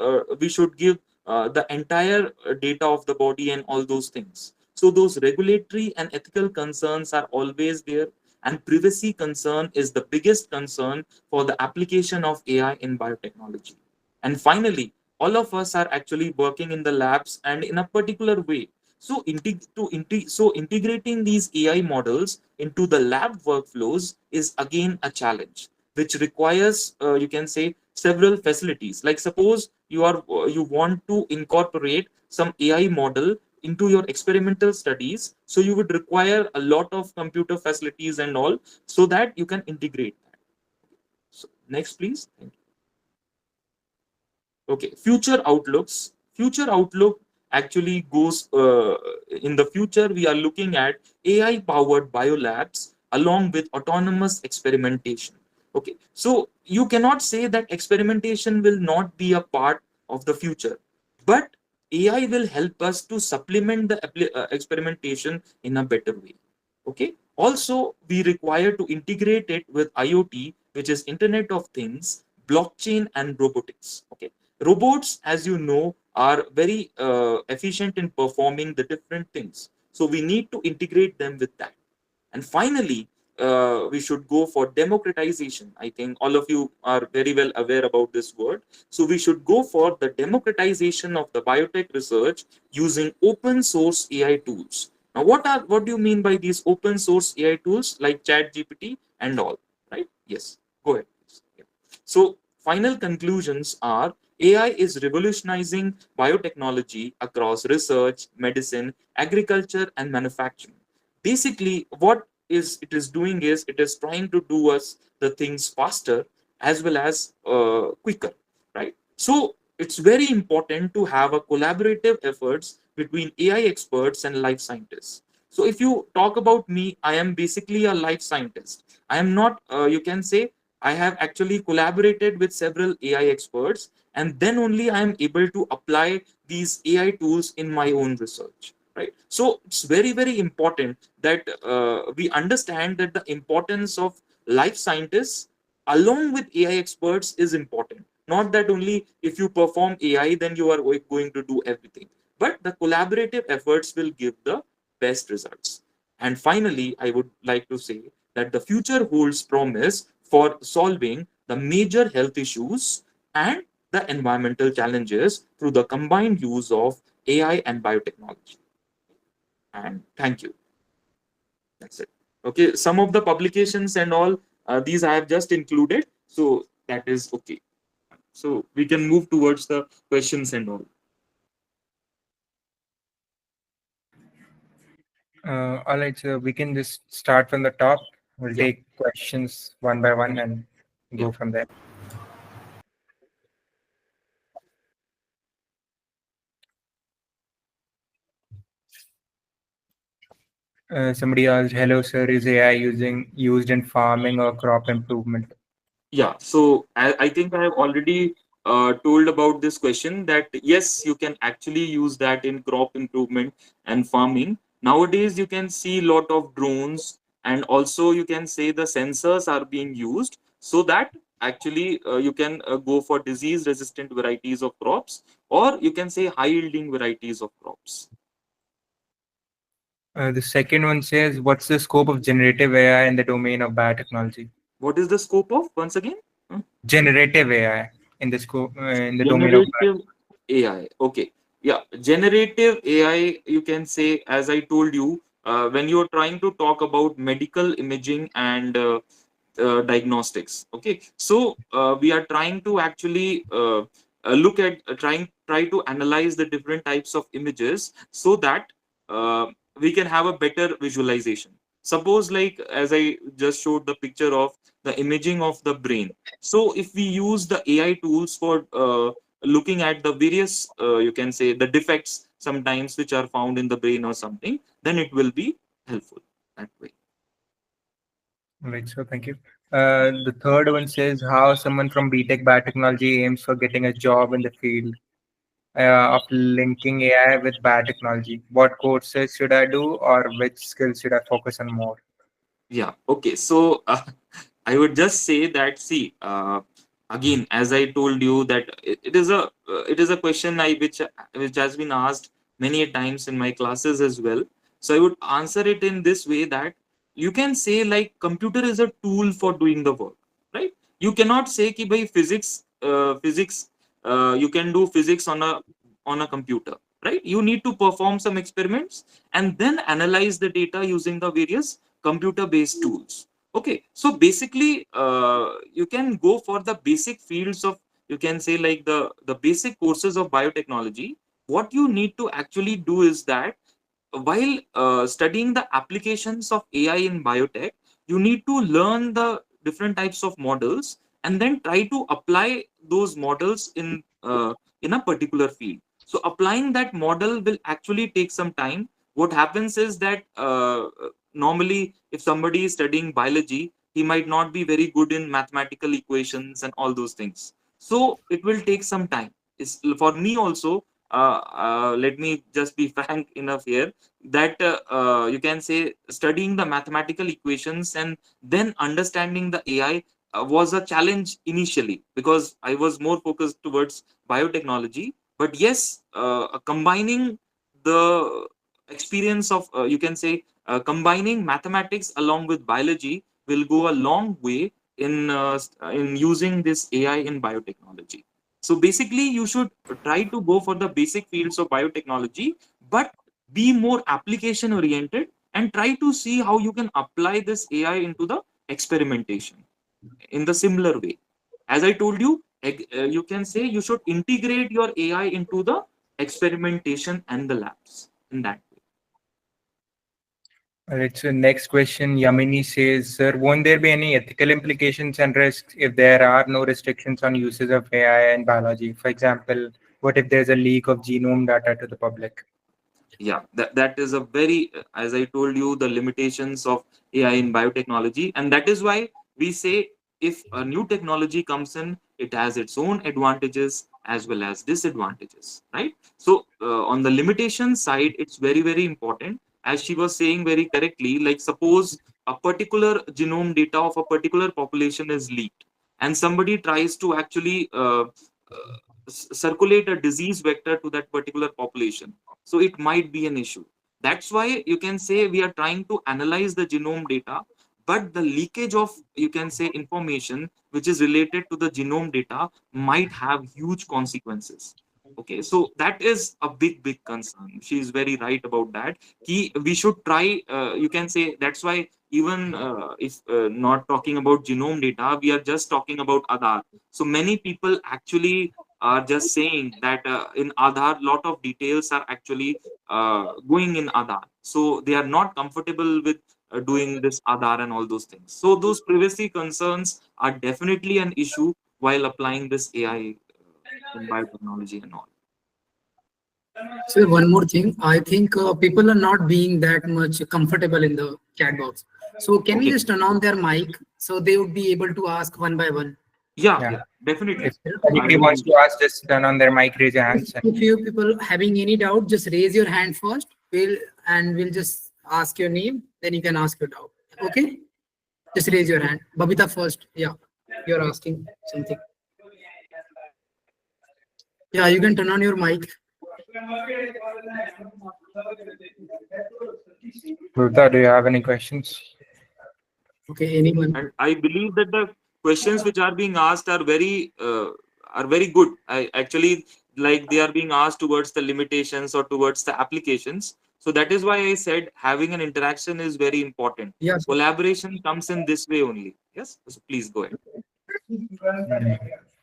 give the entire data of the body and all those things. So those regulatory and ethical concerns are always there, and privacy concern is the biggest concern for the application of AI in biotechnology. And finally, all of us are actually working in the labs and in a particular way. So, integrating these AI models into the lab workflows is again a challenge, which requires, you can say, several facilities. Like suppose you want to incorporate some AI model into your experimental studies, so you would require a lot of computer facilities and all, so that you can integrate that. So, next, please. Okay, future outlooks. Future outlook actually goes in the future. We are looking at AI powered biolabs along with autonomous experimentation. Okay, so you cannot say that experimentation will not be a part of the future, but AI will help us to supplement the experimentation in a better way. Okay, also we require to integrate it with IoT, which is Internet of Things, blockchain, and robotics. Okay, robots, as you know, are very efficient in performing the different things. So we need to integrate them with that. And finally, we should go for democratization. I think all of you are very well aware about this word. So we should go for the democratization of the biotech research using open source AI tools. Now, what do you mean by these open source AI tools like Chat GPT and all? Right? Yes. Go ahead. Yeah. So final conclusions are AI is revolutionizing biotechnology across research, medicine, agriculture, and manufacturing. Basically, what is it is doing is it is trying to do us the things faster as well as quicker, right? So it's very important to have a collaborative efforts between AI experts and life scientists. So if you talk about me, I am basically a life scientist. I am not, you can say, I have actually collaborated with several AI experts, and then only I am able to apply these AI tools in my own research, right? So it's very important that we understand that the importance of life scientists along with AI experts is important. Not that only if you perform AI, then you are going to do everything, but the collaborative efforts will give the best results. And finally, I would like to say that the future holds promise for solving the major health issues and the environmental challenges through the combined use of AI and biotechnology. And thank you. That's it. Okay, some of the publications and all, these I have just included, so that is okay. So we can move towards the questions and all. All right, so we can just start from the top. We'll Yeah, take questions one by one and yeah, go from there. Somebody asked, "Hello, sir. Is AI used in farming or crop improvement?" yeah. So I think I have already told about this question that yes, you can actually use that in crop improvement and farming. Nowadays, you can see lot of drones, and also you can say the sensors are being used so that actually you can go for disease resistant varieties of crops, or you can say high yielding varieties of crops. The second one says, "What's the scope of generative AI in the domain of biotechnology?" What is the scope of, once again? Generative AI in the domain of Generative AI. Okay. Yeah. Generative AI, you can say, as I told you, when you are trying to talk about medical imaging and diagnostics. Okay. So we are trying to actually look at try to analyze the different types of images so that uh, we can have a better visualization. Suppose, like, as I just showed the picture of the imaging of the brain, so if we use the AI tools for looking at the various, you can say, the defects sometimes which are found in the brain or something, then it will be helpful that way. Right, so thank you. The third one says, "How someone from BTech Biotechnology aims for getting a job in the field of linking AI with biotechnology. What courses should I do, or which skills should I focus on more?" Yeah. Okay. So I would just say that, see, again, as I told you that it is a question which has been asked many a times in my classes as well. So I would answer it in this way that you can say, like, computer is a tool for doing the work, right? You cannot say ki by physics, you can do physics on a computer, right? You need to perform some experiments and then analyze the data using the various computer based tools. Okay, so basically you can go for the basic fields of, you can say, like, the basic courses of biotechnology. What you need to actually do is that while studying the applications of AI in biotech, you need to learn the different types of models and then try to apply those models in a particular field. So applying that model will actually take some time. What happens is that normally, if somebody is studying biology, he might not be very good in mathematical equations and all those things. So it will take some time. It's, for me also, let me just be frank enough here, that you can say studying the mathematical equations and then understanding the AI was a challenge initially because I was more focused towards biotechnology. But yes, combining the experience of, you can say, combining mathematics along with biology will go a long way in using this AI in biotechnology. So basically, you should try to go for the basic fields of biotechnology, but be more application oriented and try to see how you can apply this AI into the experimentation in the similar way. As I told you, you can say you should integrate your AI into the experimentation and the labs in that way. All right, so next question, Yamini says, "Sir, won't there be any ethical implications and risks if there are no restrictions on uses of AI and biology? For example, what if there's a leak of genome data to the public?" Yeah, that is a very, as I told you, the limitations of AI in biotechnology, and that is why we say if a new technology comes in, it has its own advantages as well as disadvantages, right? So on the limitation side, it's very, very important, as she was saying very correctly, like, suppose a particular genome data of a particular population is leaked and somebody tries to actually circulate a disease vector to that particular population, so it might be an issue. That's why you can say we are trying to analyze the genome data, but the leakage of, you can say, information which is related to the genome data might have huge consequences. Okay, so that is a big concern. She is very right about that. We should try. You can say that's why even if not talking about genome data, we are just talking about Aadhaar. So many people actually are just saying that in Aadhaar, lot of details are actually going in Aadhaar. So they are not comfortable with doing this Aadhaar and all those things. So those privacy concerns are definitely an issue while applying this AI in biotechnology and all. So one more thing, I think people are not being that much comfortable in the chat box. So can we Okay. just turn on their mic so they would be able to ask one by one? Yeah, Yeah. yeah, definitely. If I anybody will wants do to ask, just turn on their mic, raise your hands. If you people having any doubt, just raise your hand first. We'll just ask your name, then you can ask your doubt. Okay? Just raise your hand. Babita first. Yeah. You're asking something. Yeah, you can turn on your mic. Gupta, do you have any questions? Okay, anyone? and I believe that the questions which are being asked are very good. I actually like they are being asked towards the limitations or towards the applications. So that is why I said having an interaction is very important. Yeah, sir. Collaboration comes in this way only. Yes. So please go ahead.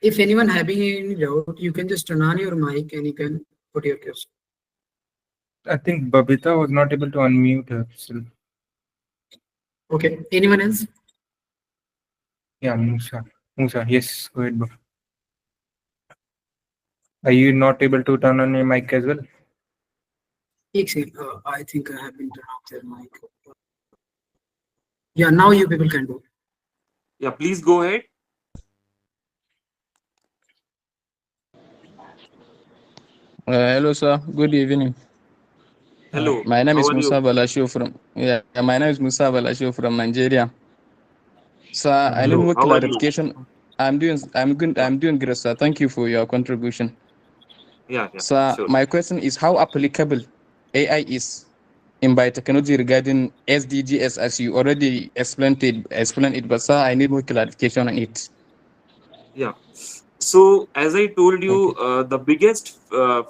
If anyone having any doubt, you can just turn on your mic and you can put your question. I think Babita was not able to unmute herself. Okay. Anyone else? Yeah, Musa. Musa, yes, go ahead, bro. Are you not able to turn on your mic as well? एक second. I think I have been turned off their mic. Yeah, now you people can do. Yeah, please go ahead. Hello, sir. Good evening. Hello. My name How is are you? Musa Balasho from my name is Musa Balasho from Nigeria. Sir, I need Hello. more How are you? clarification. I'm good. Yeah. I'm doing great, sir. Thank you for your contribution. Yeah. Yeah. Sir, Sure. my question is how applicable AI is in biotechnology regarding SDGs, as you already explained it, but sir, I need more clarification on it. Yeah. So, as I told Thank you, you. the biggest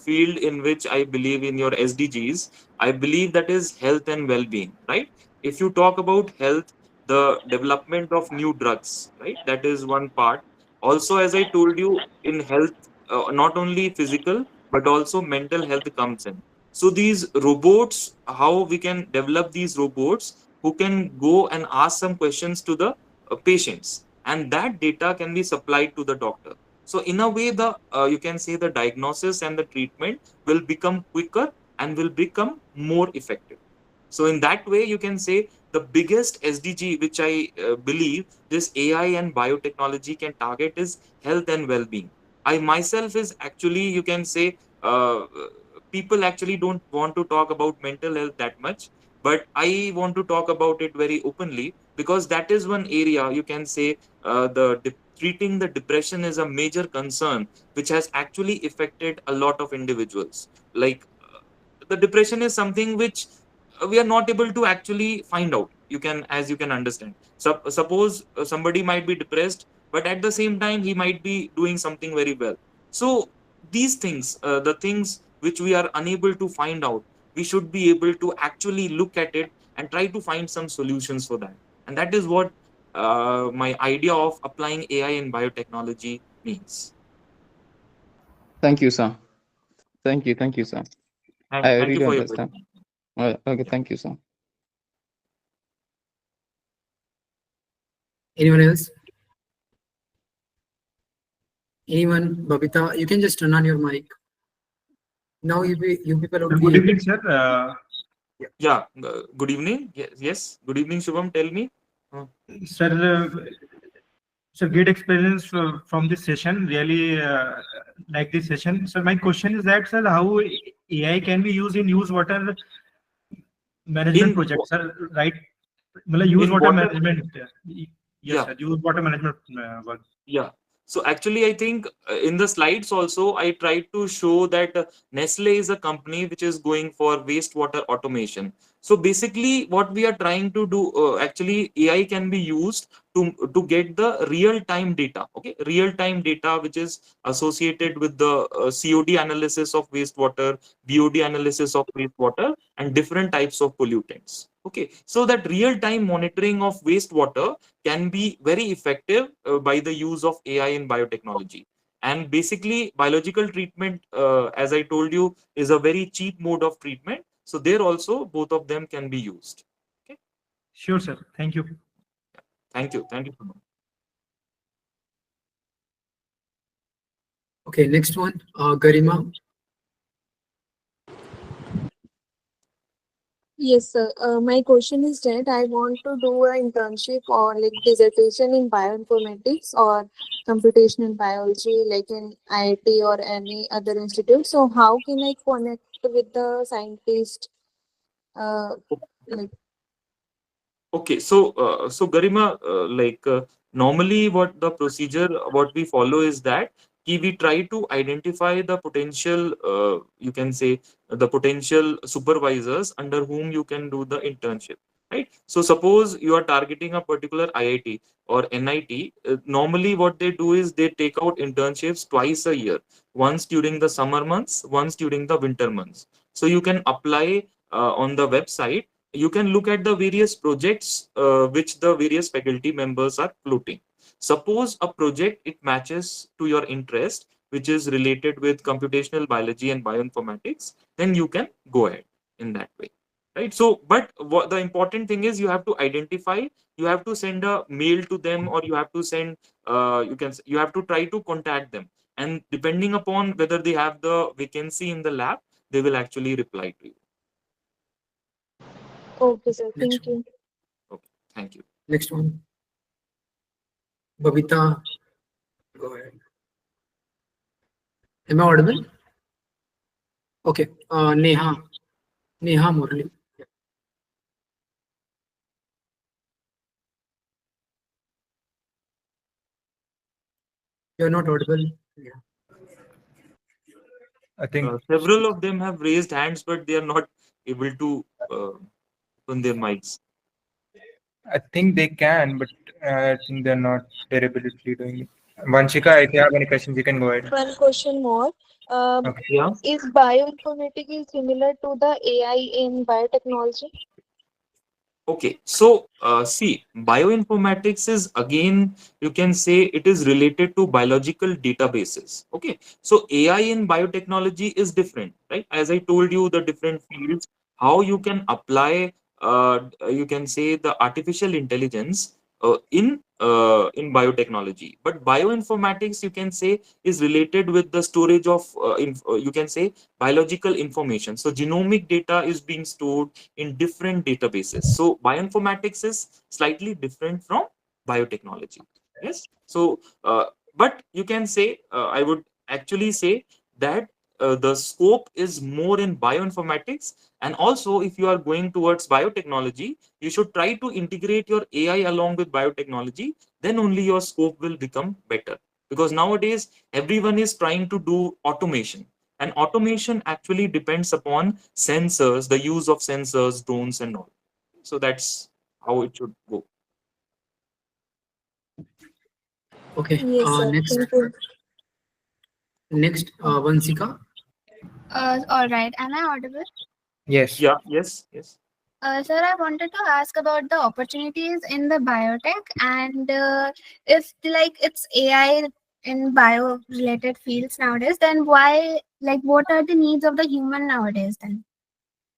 field in which I believe in your SDGs, I believe that is health and well-being, right? If you talk about health, the development of new drugs, right? That is one part. Also, as I told you, in health, not only physical but also mental health comes in. So these robots, how we can develop these robots who can go and ask some questions to the patients, and that data can be supplied to the doctor. So in a way, the you can say the diagnosis and the treatment will become quicker and will become more effective. So in that way, you can say the biggest SDG which I believe this AI and biotechnology can target is health and well-being. I myself is actually, you can say, people actually don't want to talk about mental health that much, but I want to talk about it very openly because that is one area, you can say, treating the depression is a major concern which has actually affected a lot of individuals. Like the depression is something which we are not able to actually find out. You can, as you can understand, suppose somebody might be depressed, but at the same time he might be doing something very well. So these things, the things which we are unable to find out, we should be able to actually look at it and try to find some solutions for that. And that is what my idea of applying AI in biotechnology means. Thank you, sir. Thank you, sir. I Thank you really for your understand. question. Okay, Yeah. thank you, sir. Anyone else? Anyone? Babita, you can just turn on your mic. Now you people would be Good able. evening, sir. Yeah. Good evening. Yes. Yes. Good evening, Shubham. Tell me. Uh, Sir, great experience from this session. Really like this session. So my question is that, sir, how AI can be used in use water management in projects, sir? Right? मतलब use in water water. management. Yes, Yeah. sir. Use water management work. Yeah. So actually, I think in the slides also, I tried to show that Nestle is a company which is going for wastewater automation. So basically, what we are trying to do, actually, AI can be used to get the real time data. Okay, real time data which is associated with the COD analysis of wastewater, BOD analysis of wastewater, and different types of pollutants. Okay, so that real time monitoring of wastewater can be very effective by the use of AI in biotechnology. And basically, biological treatment, as I told you, is a very cheap mode of treatment. So there also both of them can be used. Okay. Sure, sir. Thank you. Thank you. Thank you so much. Okay, next one, Garima. Yes, sir. My question is that I want to do an internship or like dissertation in bioinformatics or computational biology, like in IIT or any other institute. So how can I connect with the scientist? Like Okay, so Garima, normally what the procedure what we follow is that we try to identify the potential, you can say the potential supervisors under whom you can do the internship, right? So suppose you are targeting a particular IIT or NIT. Normally, what they do is they take out internships twice a year, once during the summer months, once during the winter months. So you can apply on the website. You can look at the various projects which the various faculty members are floating. Suppose a project it matches to your interest, which is related with computational biology and bioinformatics, then you can go ahead in that way, right? So but what the important thing is, you have to identify, you have to send a mail to them, or you have to send you have to try to contact them, and depending upon whether they have the vacancy in the lab, they will actually reply to you. okay, sir. Next Thank one. you. Okay, thank you. Next one, Babita. Go ahead. Am I audible? Okay. Neha. Neha Murli. Yeah. You're not audible. Yeah. I think Several of them have raised hands, but they are not able to open their mics. they can, but I think they're not deliberately doing it. Vanshika, if you have any questions, you can go ahead. One question more. Um, Okay. Yeah. is bioinformatics similar to the AI in biotechnology? Okay, so see, bioinformatics is again, you can say it is related to biological databases. Okay, so AI in biotechnology is different, right? As I told you, the different fields, how you can apply, you can say the artificial intelligence in biotechnology. But bioinformatics, you can say, is related with the storage of, you can say, biological information. So genomic data is being stored in different databases. So bioinformatics is slightly different from biotechnology. Yes. So, but you can say, I would actually say that the scope is more in bioinformatics. And also, if you are going towards biotechnology, you should try to integrate your AI along with biotechnology. Then only your scope will become better. Because nowadays, everyone is trying to do automation, and automation actually depends upon sensors, the use of sensors, drones, and all. So that's how it should go. Okay. Yes, sir. Next. Thank you. Next, Vansika. All right. Am I audible? Yes. Yeah. Yes. Yes. Sir, I wanted to ask about the opportunities in the biotech, and if like it's AI in bio related fields nowadays, then why, like, what are the needs of the human nowadays then?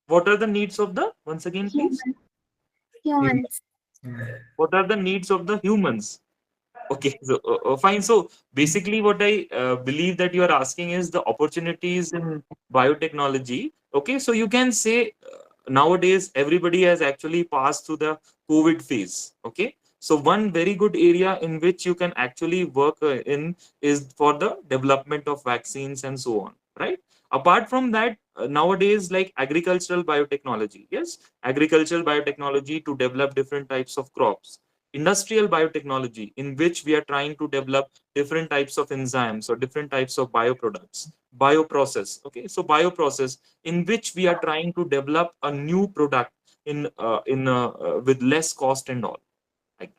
What are the needs of the, once again, please? Human, You- humans. mm, What are the needs of the humans? Okay, so fine. So basically, what I believe that you are asking is the opportunities in biotechnology. Okay, so you can say nowadays everybody has actually passed through the COVID phase. Okay, so one very good area in which you can actually work in is for the development of vaccines and so on. Right. Apart from that, nowadays like agricultural biotechnology. Yes, agricultural biotechnology to develop different types of crops, industrial biotechnology in which we are trying to develop different types of enzymes or different types of bioproducts, bioprocess. Okay, so bioprocess in which we are trying to develop a new product with less cost and all. Like,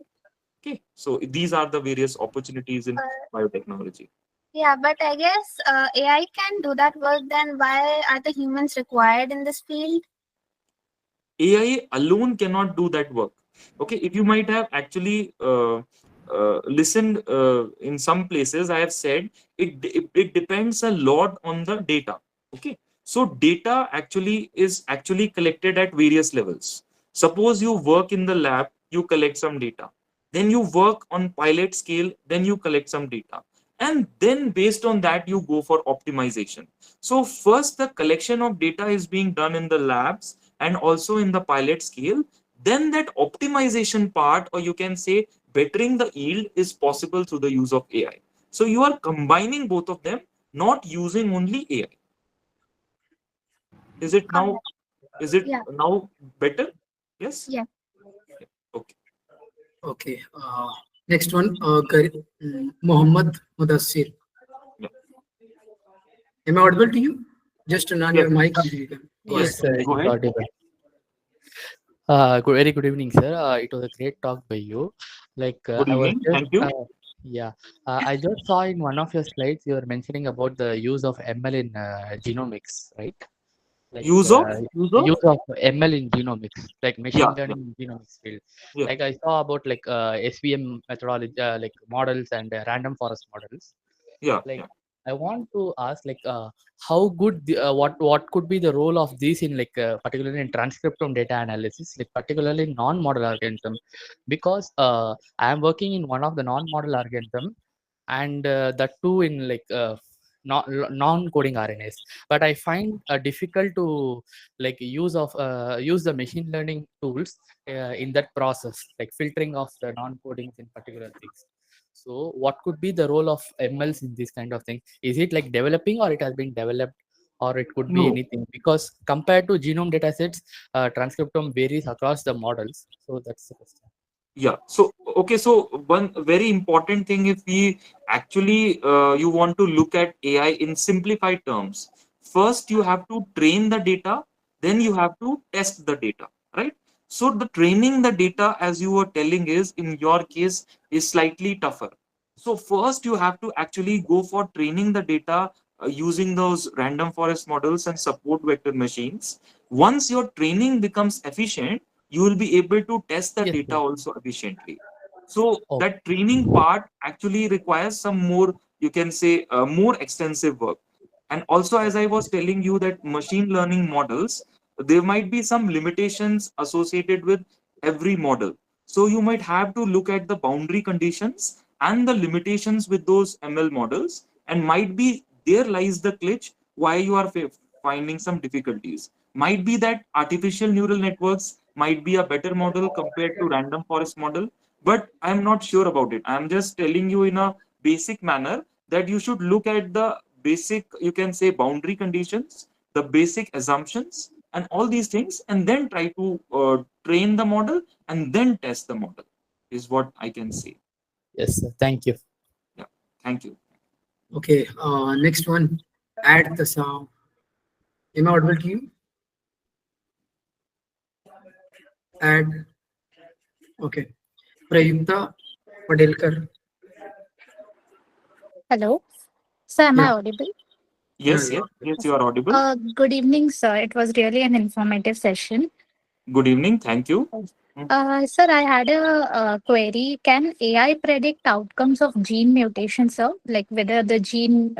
okay, so these are the various opportunities in biotechnology. Yeah, but I guess AI can do that work. Then why are the humans required in this field? AI alone cannot do that work. Okay, if you might have actually listened in some places, I have said it depends a lot on the data. Okay, so data actually is actually collected at various levels. Suppose you work in the lab, you collect some data. Then you work on pilot scale, then you collect some data. And then based on that, you go for optimization. So first, the collection of data is being done in the labs and also in the pilot scale. Then that optimization part, or you can say bettering the yield, is possible through the use of AI. So you are combining both of them, not using only AI. Is it Got now? it. Is it Yeah. now better? Yes. Yeah. Yeah. Okay. Okay. Next one, Mohammed Mudassir. Yeah. Am I audible to you? Just turn on Yes. your mic. You can go Yes. ahead. Yes, sir, Go it's ahead. audible. Very good evening, sir. It was a great talk by you. Good I was evening. just, Thank you. yeah, I just saw in one of your slides you were mentioning about the use of ML in genomics, right? Like Use of use of ML in genomics, like yeah, machine yeah, learning in genomics field. yeah. Like I saw about SVM methodology, like models and random forest models. Yeah, Like yeah. I want to ask, how good what could be the role of these in particularly in transcriptome data analysis, like particularly non-model organism, because I am working in one of the non-model organism, and that too in non-coding RNAs. But I find difficult to use the machine learning tools in that process, like filtering of the non-codings in particular things. So, what could be the role of MLs in this kind of thing? Is it like developing, or it has been developed, or it could be No. anything? Because compared to genome datasets, transcriptome varies across the models. So that's the question. Yeah. So, okay. So, one very important thing, if we actually you want to look at AI in simplified terms, first you have to train the data, then you have to test the data, right? So, the training the data, as you were telling, is in your case is slightly tougher. So, first you have to actually go for training the data using those random forest models and support vector machines. Once your training becomes efficient, you will be able to test the Yes, data sir. also efficiently. So Oh, that training part actually requires some more, you can say, more extensive work. And also, as I was telling you, that machine learning models, there might be some limitations associated with every model. So you might have to look at the boundary conditions and the limitations with those ML models, and might be there lies the glitch why you are finding some difficulties. Might be that artificial neural networks might be a better model compared to random forest model, but I'm not sure about it. I'm just telling you in a basic manner that you should look at the basic, you can say, boundary conditions, the basic assumptions, and all these things, and then try to train the model and then test the model, is what I can say. yes, sir. Thank you. Yeah. Thank you. Okay. Next one, add the sound. Am I audible to you? Add. Okay. Prayukta Padelkar. Hello. So am I Yeah. audible? Yeah. Yes, Yeah. yes, yes, you are audible. Good evening, sir. It was really an informative session. Good evening. Thank you. Mm. Sir, I had a query. Can AI predict outcomes of gene mutation, sir? Like whether the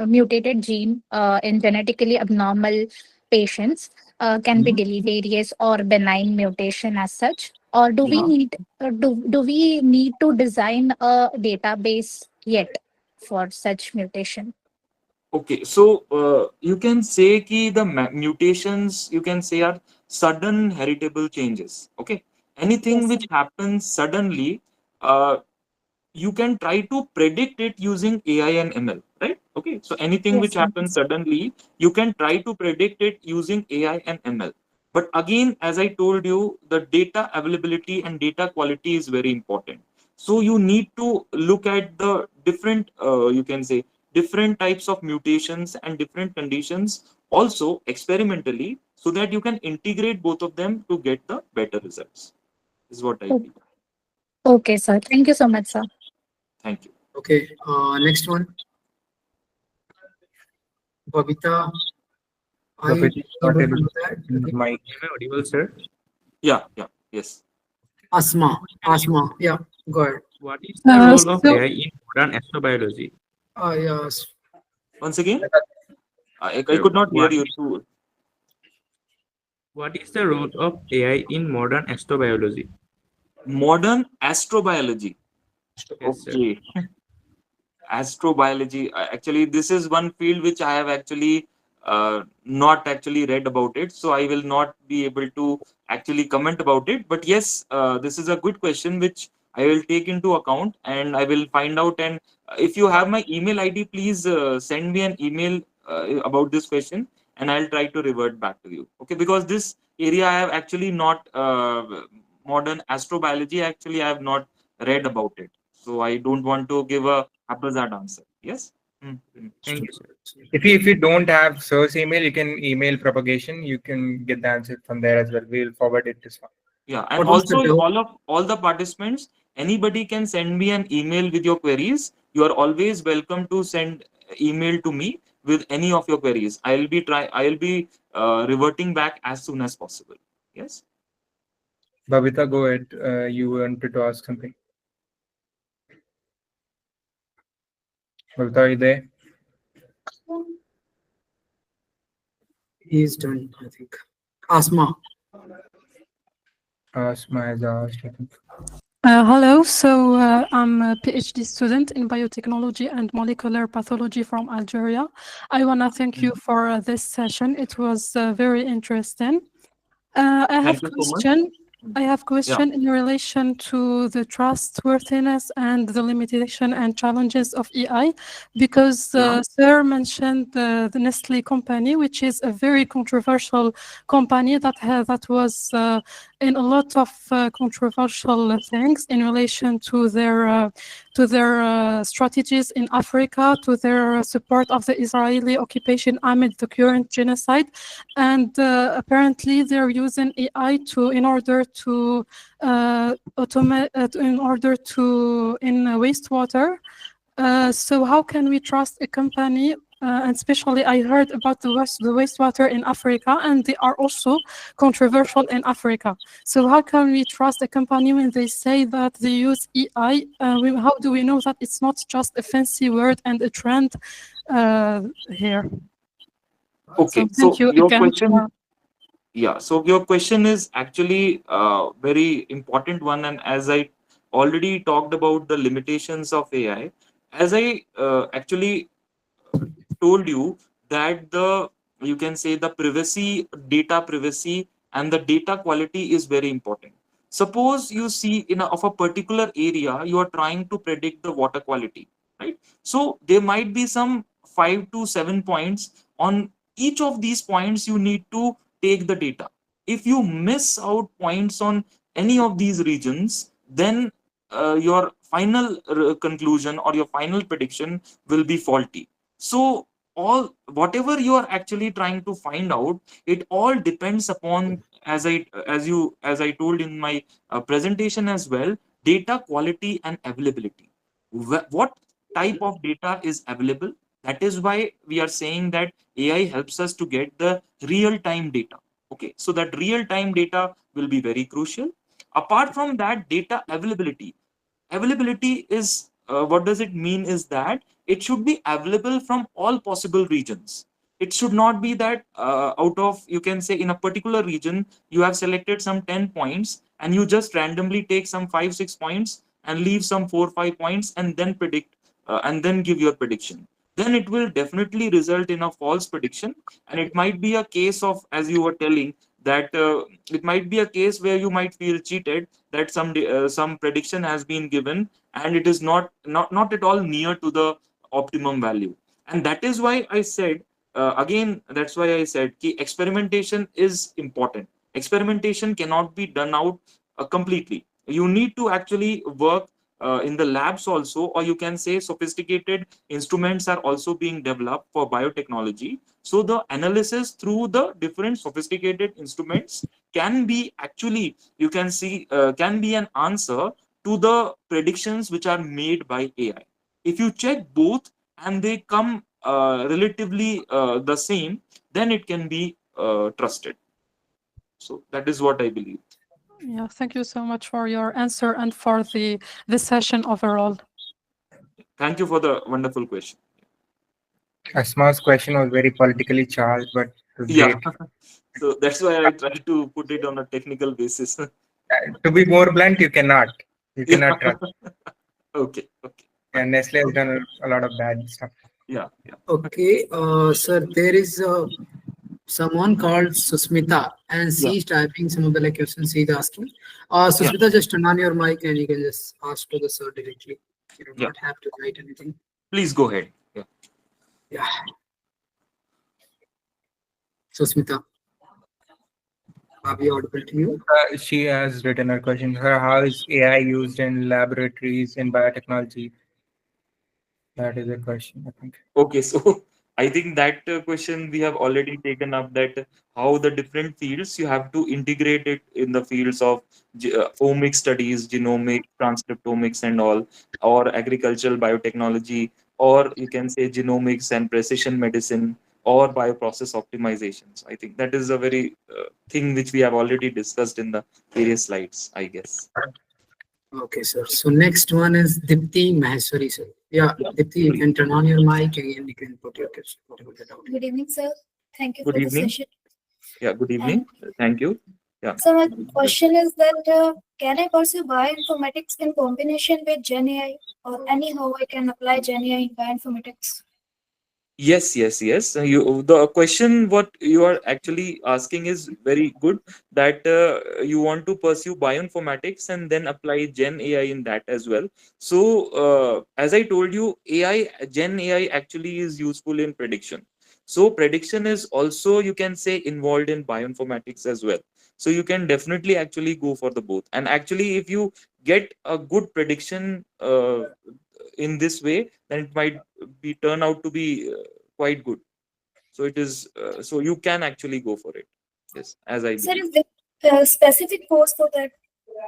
mutated gene in genetically abnormal patients can be Mhm. deleterious or benign mutation as such? Or Yeah. do we need to design a database yet for such mutation? Okay, so you can say ki the mutations, you can say, are sudden heritable changes. Okay, anything Yes, sir. which happens suddenly, uh, you can try to predict it using AI and ML, right? Okay, so anything Yes, which sir. happens suddenly, you can try to predict it using AI and ML. But again, as I told you, the data availability and data quality is very important. So you need to look at the different, you can say, different types of mutations and different conditions also experimentally so that you can integrate both of them to get the better results. Is what I O- feel. Okay, sir. Thank you so much, sir. Thank you. Okay. Next one. Babita, are you Babita is not able to able do to that? open Okay. the mic. Am I audible, sir? Yeah, yeah, yes. Asma. Yeah. Go ahead. What is the role of So, AI in modern astrobiology? Yes. Once again, I Sir, could not hear you too. what is the role of AI in modern astrobiology? Modern astrobiology. Yes, sir. Okay. Astrobiology, actually this is one field which I have actually not actually read about it, so I will not be able to actually comment about it. But yes, this is a good question which I will take into account and I will find out. And if you have my email ID, please send me an email about this question, and I'll try to revert back to you. Okay, because this area I have actually not modern astrobiology, actually I have not read about it, so I don't want to give a haphazard answer. Yes. Thank you, sir. If you don't have source email, you can email Propagation. You can get the answer from there as well. We'll forward it to someone. Yeah, and What was the also doubt? all the participants, anybody can send me an email with your queries. You are always welcome to send email to me with any of your queries. I'll be reverting back as soon as possible. Yes. Babita, go ahead. You wanted to ask something. Babita, are you there? He's done, I think. Asma. Asma has asked, I think. hello. So, I'm a PhD student in biotechnology and molecular pathology from Algeria. I want to thank you for this session. It was very interesting. I have Thank you so much. question. I have Yeah. question in relation to the trustworthiness and the limitation and challenges of AI, because Yeah. Sir mentioned the Nestle company, which is a very controversial company that was in a lot of controversial things in relation to their strategies in Africa, to their support of the Israeli occupation amid the current genocide, and apparently they're using AI in order to automate in order to in wastewater. So how can we trust a company? And especially, I heard about the wastewater in Africa, and they are also controversial in Africa. So how can we trust a company when they say that they use AI? How do we know that it's not just a fancy word and a trend here? Okay. So thank So you your again question, for. yeah. So your question is actually a very important one, and as I already talked about the limitations of AI, as I actually told you that the, you can say, the privacy, data privacy and the data quality is very important. Suppose you see of a particular area, you are trying to predict the water quality, right? So there might be some 5 to 7 points. On each of these points you need to take the data. If you miss out points on any of these regions, then your final conclusion or your final prediction will be faulty. So all whatever you are actually trying to find out, it all depends upon, as I told in my presentation as well, data quality and availability. What type of data is available? That is why we are saying that AI helps us to get the real time data. Okay, so that real time data will be very crucial. Apart from that, data availability is, what does it mean is that it should be available from all possible regions. It should not be that out of, you can say, in a particular region you have selected some 10 points and you just randomly take some 5 6 points and leave some 4 5 points and then predict, and then give your prediction. Then it will definitely result in a false prediction. And it might be a case of, as you were telling, that it might be a case where you might feel cheated, that some prediction has been given and it is not at all near to the optimum value. And that is why I said, again, that's why I said experimentation is important. Experimentation cannot be done out completely. You need to actually work in the labs also, or you can say sophisticated instruments are also being developed for biotechnology. So the analysis through the different sophisticated instruments can be actually, you can see, can be an answer to the predictions which are made by AI. If you check both and they come relatively the same, then it can be trusted. So that is what I believe. Yeah, thank you so much for your answer and for the session overall. Thank you for the wonderful question. Asma's question was very politically charged, but it was Yeah. great. So that's why I try to put it on a technical basis. To be more blunt, you cannot. You Yeah. cannot trust. Okay. Okay. And Nestle has done a lot of bad stuff. Yeah. Yeah. Okay, sir, there is someone called Susmita, and Yeah. she's typing some of the like questions she's asking. Yeah. Susmita, just turn on your mic and you can just ask to the sir directly. You do Yeah. not have to write anything. Please go ahead. Yeah. Yeah, Susmita, are we audible to you? She has written her question. How is AI used in laboratories in biotechnology? That is a question, I think. Okay, so I think that question we have already taken up, that how the different fields you have to integrate it in the fields of omic studies, genomic, transcriptomics, and all, or agricultural biotechnology, or you can say genomics and precision medicine, or bioprocess optimizations. I think that is a very thing which we have already discussed in the various slides, I guess. Okay, sir. So next one is Dipti Maheshwari, sir. Yeah, Yeah. Dipti, you can turn on your mic and you can put your question, whatever the doubt. Good evening, sir. Thank you Good for the evening. session. Yeah, good And evening. Thank you. Yeah. so my question is that can I pursue bioinformatics in combination with Gen AI, or anyhow I can apply Gen AI in bioinformatics? Yes, yes, yes. You, the question what you are actually asking is very good. That you want to pursue bioinformatics and then apply Gen AI in that as well. So, as I told you, AI Gen AI actually is useful in prediction. So, prediction is also, you can say, involved in bioinformatics as well. So you can definitely actually go for the both. And actually, if you get a good prediction in this way, then it might be turn out to be quite good. So it is, so you can actually go for it. Yes, as I Sir, believe. is there a specific course for that,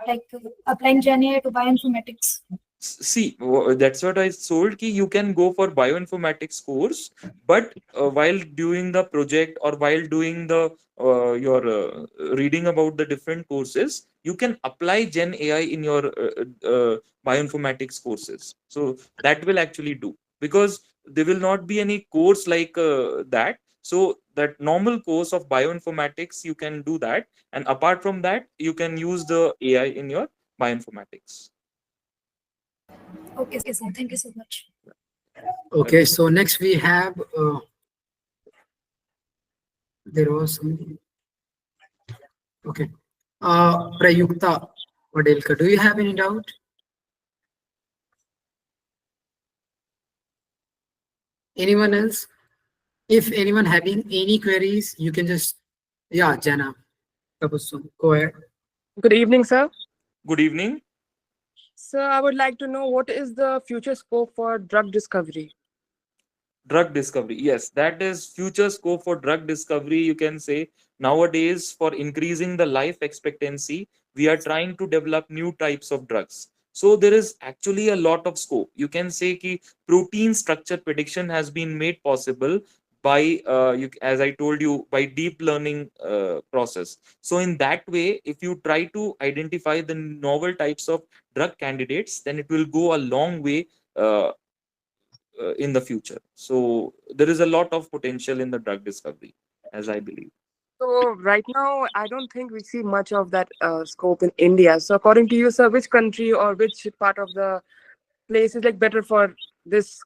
like applying Gen AI to bioinformatics? See, that's what I told ki you can go for bioinformatics course, but while doing the project or while doing the your reading about the different courses, you can apply Gen AI in your bioinformatics courses. So that will actually do, because there will not be any course like that. So that normal course of bioinformatics you can do that, and apart from that, you can use the AI in your bioinformatics. Okay, sir. Thank you so much. Okay, so next we have, there was some, okay. Prayukta Padelka, do you have any doubt? Anyone else? If anyone having any queries, you can just, yeah, Jana, Tabassum, go ahead. Good evening, sir. Good evening. Sir, I would like to know what is the future scope for drug discovery? Drug discovery. Yes, that is future scope for drug discovery. You can say nowadays, for increasing the life expectancy, we are trying to develop new types of drugs. So there is actually a lot of scope. You can say ki protein structure prediction has been made possible by as I told you, by deep learning process. So in that way, if you try to identify the novel types of drug candidates, then it will go a long way uh, in the future. So there is a lot of potential in the drug discovery, as I believe. So right now, I don't think we see much of that scope in India. So according to you, sir, which country or which part of the place is like better for this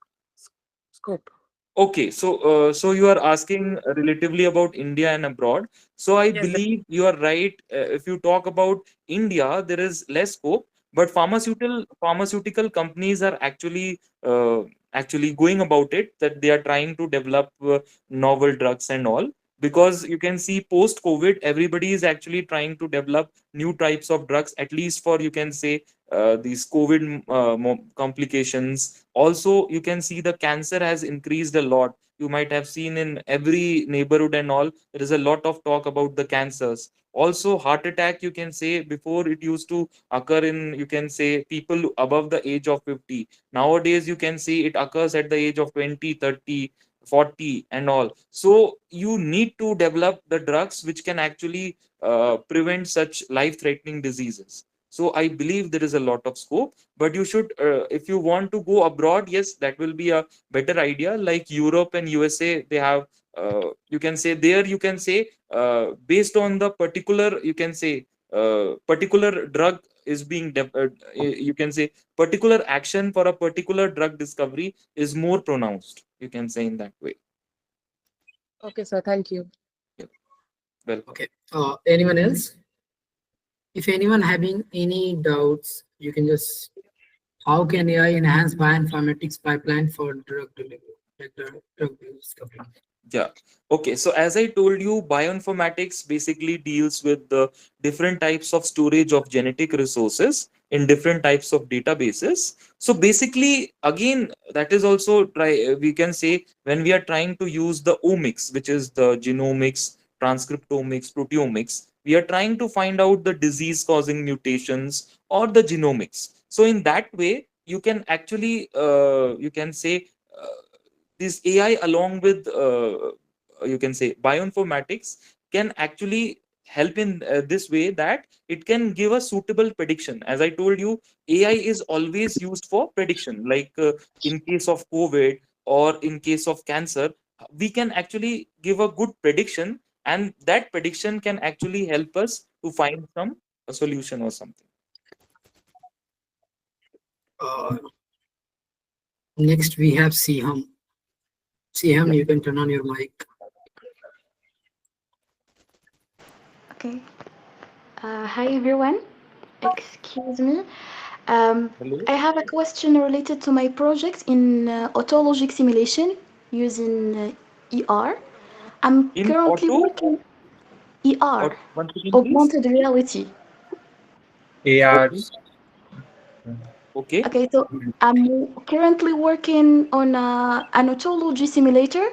scope? Okay, so so you are asking relatively about India and abroad. So I Yes. believe you are right. If you talk about India, there is less scope, but pharmaceutical companies are actually going about it, that they are trying to develop novel drugs and all. Because you can see post COVID, everybody is actually trying to develop new types of drugs, at least for, you can say, these COVID complications. Also, you can see the cancer has increased a lot. You might have seen in every neighborhood and all, there is a lot of talk about the cancers. Also, heart attack, you can say, before it used to occur in, you can say, people above the age of 50. Nowadays, you can see it occurs at the age of 20, 30, 40 and all. So you need to develop the drugs which can actually prevent such life threatening diseases. So I believe there is a lot of scope, but you should, if you want to go abroad, yes, that will be a better idea. Like Europe and USA, they have, you can say there, you can say, based on the particular, you can say, particular drug is being, you can say, particular action for a particular drug discovery is more pronounced. You can say in that way. Okay, sir. Thank you. Yeah. Welcome. Okay. Anyone else? If anyone having any doubts, you can just, how can AI enhance bioinformatics pipeline for drug delivery, like drug discovery? Yeah. Okay. So as I told you, bioinformatics basically deals with the different types of storage of genetic resources in different types of databases. So basically, again, that is also try, we can say, when we are trying to use the omics, which is the genomics, transcriptomics, proteomics, we are trying to find out the disease causing mutations or the genomics. So in that way, you can actually, you can say, this AI along with, you can say, bioinformatics can actually help in this way that it can give a suitable prediction. As I told you, AI is always used for prediction. Like in case of COVID or in case of cancer, we can actually give a good prediction, and that prediction can actually help us to find some a solution or something. Next, we have Siham. Siham, you can turn on your mic. Okay. Hi everyone. Excuse me. Hello. I have a question related to my project in autologic simulation using ER. I'm In currently auto, working or ER, once again, please. augmented reality. Okay. ARs. Okay. Okay, so I'm currently working on an autology simulator.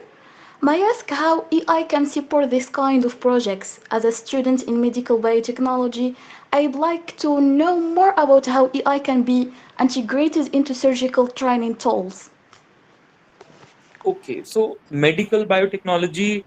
May I ask how AI can support this kind of projects? As a student in medical biotechnology, I'd like to know more about how AI can be integrated into surgical training tools. Okay, so medical biotechnology,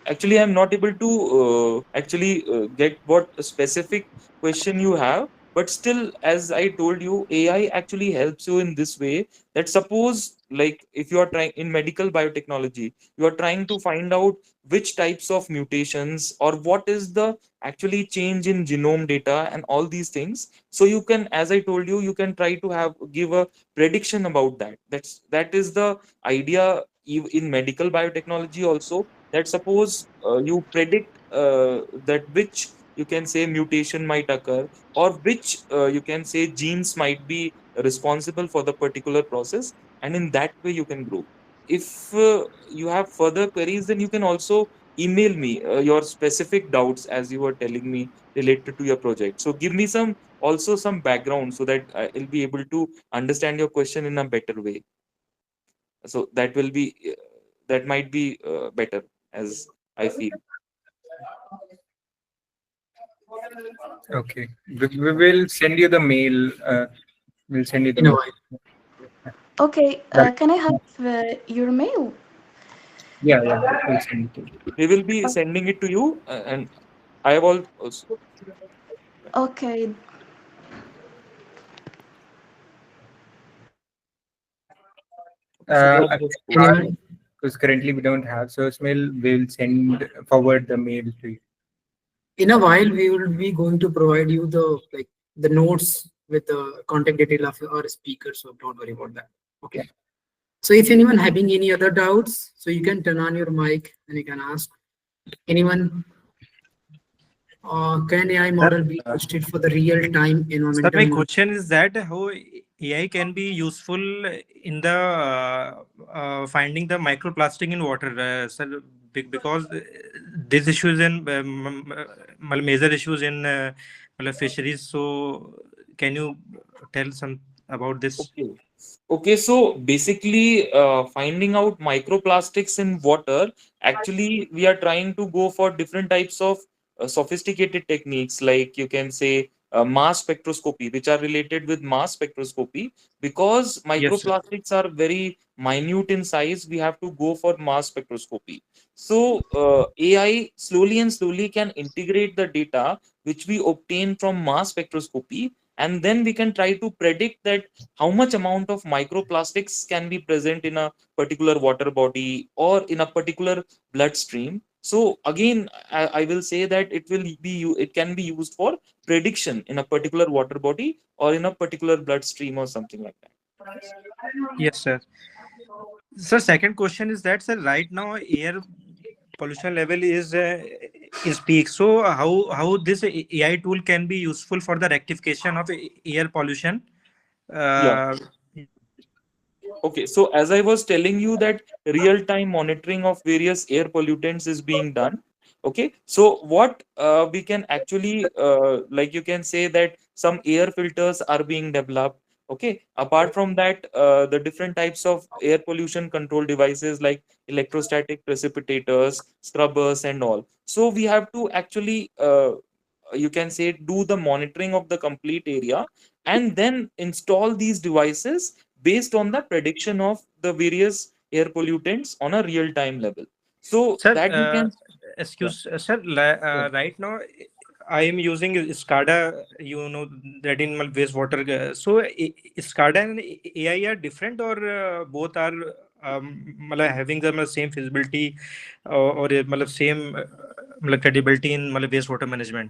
actually, I'm not able to actually get what specific question you have, but still, as I told you, AI actually helps you in this way that suppose, like, if you are trying in medical biotechnology, you are trying to find out which types of mutations or what is the actually change in genome data and all these things. So you can, as I told you, you can try to have give a prediction about that. That is the idea in medical biotechnology also, that suppose you predict that which, you can say, mutation might occur, or which, you can say, genes might be responsible for the particular process, and in that way you can grow. If you have further queries, then you can also email me your specific doubts, as you were telling me, related to your project. So give me some, also some background, so that I'll be able to understand your question in a better way. So that will be, that might be better, as I feel. Okay. We will send you the mail. We'll send you the In a mail. while. Okay, Right. can I have your mail? Yeah, yeah. We'll send it to you. We will be sending it to you, and I have also. Okay, So Uh, that's just cool. Anyone? because currently we don't have source mail, we'll send forward the mail to you. In a while, we will be going to provide you the notes with the contact detail of our speaker, so don't worry about that. Okay. So if anyone having any other doubts, so you can turn on your mic and you can ask. Anyone? Can AI model be hosted for the real-time Sir, my environmental question is that how AI can be useful in the finding the microplastic in water, sir, because these issues in major issues in fisheries. So can you tell some about this? Okay. Okay, so basically, finding out microplastics in water, actually, we are trying to go for different types of sophisticated techniques, like you can say mass spectroscopy, which are related with mass spectroscopy. Because Yes, sir. microplastics are very minute in size, we have to go for mass spectroscopy. So, AI slowly and slowly can integrate the data which we obtain from mass spectroscopy, and then we can try to predict that how much amount of microplastics can be present in a particular water body or in a particular bloodstream. So again, I will say that it can be used for prediction in a particular water body or in a particular bloodstream or something like that. Yes, sir. So second question is that, sir, right now air pollution level is peak. So how this AI tool can be useful for the rectification of air pollution? Yeah. Uh, Okay, so as I was telling you that real-time monitoring of various air pollutants is being done. Okay, so what we can actually, like you can say that some air filters are being developed. Okay, apart from that, the different types of air pollution control devices like electrostatic precipitators, scrubbers, and all. So we have to actually, you can say, do the monitoring of the complete area and then install these devices based on the prediction of the various air pollutants on a real time level, so Sir, that we can. Yeah, excuse, sir. yeah. Right now, I am using SCADA. You know that in my wastewater. So SCADA and AI are different, or both are having the same feasibility, or same credibility in wastewater management.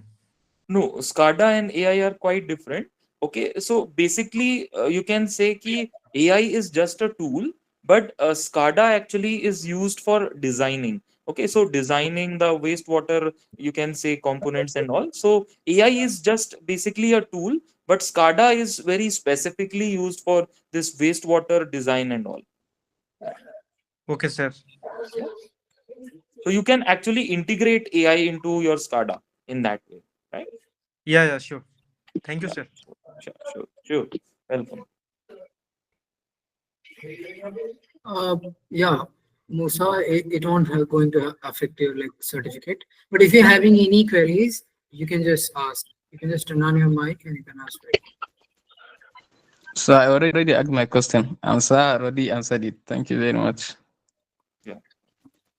No, SCADA and AI are quite different. Okay, so basically, you can say ki AI is just a tool, but SCADA actually is used for designing. Okay, so designing the wastewater, you can say components and all. So AI is just basically a tool, but SCADA is very specifically used for this wastewater design and all. Okay, sir. Yeah. So you can actually integrate AI into your SCADA in that way, right? Yeah, yeah, sure. Thank you, Yeah, sir. sure. Welcome. Yeah, Musa, it won't going to affect your like certificate. But if you're having any queries, you can just ask. You can just turn on your mic and you can ask. So I already asked my question, and sir already answered it. Thank you very much. Yeah.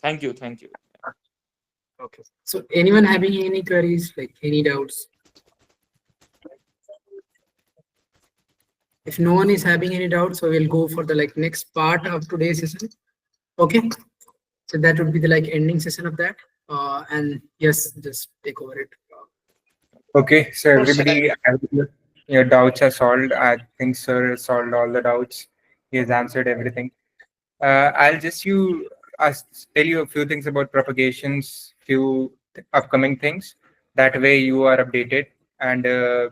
Thank you. Okay. So anyone having any queries, like any doubts? If no one is having any doubts, so we'll go for the like next part of today's session. Okay. So that would be the like ending session of that. And yes, just take over it. Okay, so everybody, your doubts are solved. I think sir has solved all the doubts. He has answered everything. I'll just tell you a few things about propagations, few upcoming things. That way you are updated and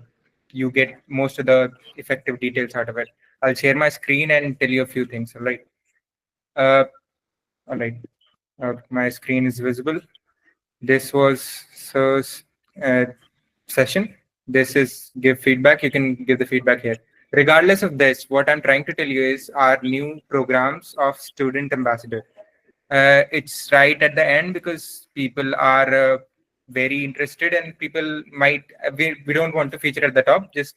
you get most of the effective details out of it. I'll share my screen and tell you a few things. All right. Uh, all right. My screen is visible. This was sir's session. This is give feedback. You can give the feedback here. Regardless of this, what I'm trying to tell you is our new programs of student ambassador. It's right at the end because people are very interested and people might, we don't want to feature at the top. Just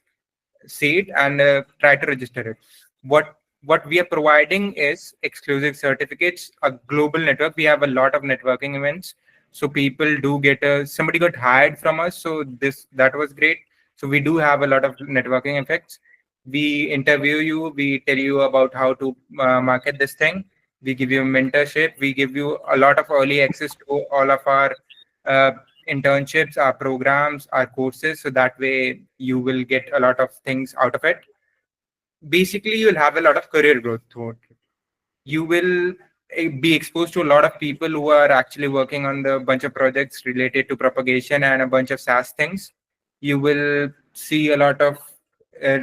see it and try to register it. What we are providing is exclusive certificates, a global network. We have a lot of networking events, so people do get somebody got hired from us. So that was great. So we do have a lot of networking effects. We interview you. We tell you about how to market this thing. We give you mentorship. We give you a lot of early access to all of our uh, internships, our programs, our courses, so that way you will get a lot of things out of it. Basically, you'll have a lot of career growth throughout. You will be exposed to a lot of people who are actually working on the bunch of projects related to propagation and a bunch of SaaS things. You will see a lot of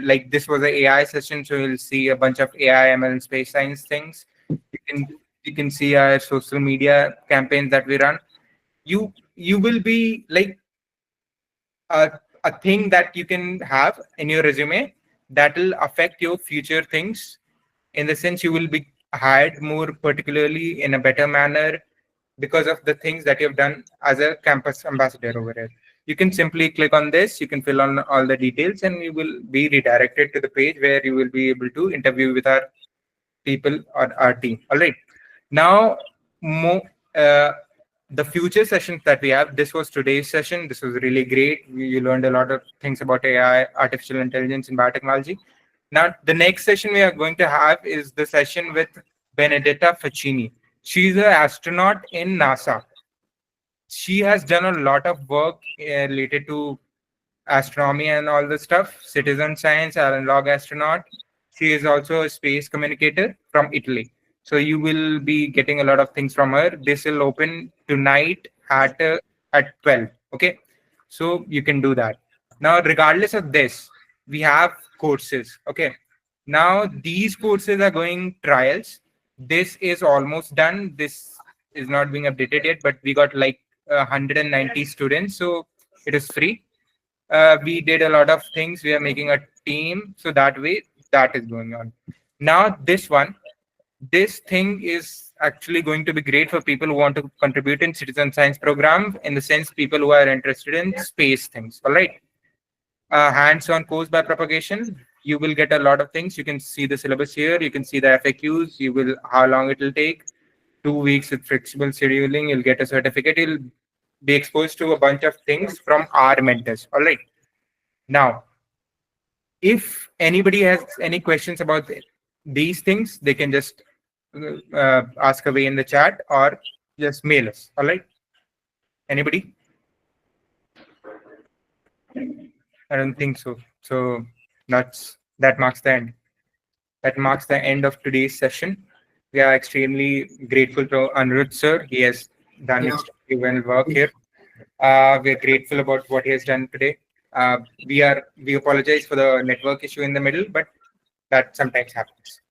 like this was an AI session, so you'll see a bunch of AI, ML, and space science things. You can see our social media campaigns that we run. You will be like a thing that you can have in your resume that will affect your future things. In the sense, you will be hired more particularly in a better manner because of the things that you've done as a campus ambassador over here. You can simply click on this, you can fill on all the details, and you will be redirected to the page where you will be able to interview with our people or our team. All right. Now, uh, the future sessions that we have, this was today's session. This was really great. You learned a lot of things about AI, artificial intelligence, and biotechnology. Now, the next session we are going to have is the session with Benedetta Faccini. She's an astronaut in NASA. She has done a lot of work related to astronomy and all the stuff, citizen science, analog astronaut. She is also a space communicator from Italy. So you will be getting a lot of things from her. This will open tonight at 12. Okay. So you can do that. Now, regardless of this, we have courses. Okay. Now these courses are going trials. This is almost done. This is not being updated yet, but we got like 190 students. So it is free. We did a lot of things. We are making a team, so that way that is going on. Now this thing is actually going to be great for people who want to contribute in citizen science program, in the sense people who are interested in space things. All right. Hands-on course by Propagation. You will get a lot of things. You can see the syllabus here. You can see the FAQs. You will how long it will take. 2 weeks with flexible scheduling. You'll get a certificate. You'll be exposed to a bunch of things from our mentors. All right. Now, if anybody has any questions about these things, they can just ask away in the chat or just mail us. All right. Anybody? I don't think so. So that marks the end. That marks the end of today's session. We are extremely grateful to Anirudh sir. He has done extremely well work here. We're grateful about what he has done today. We apologize for the network issue in the middle, but that sometimes happens.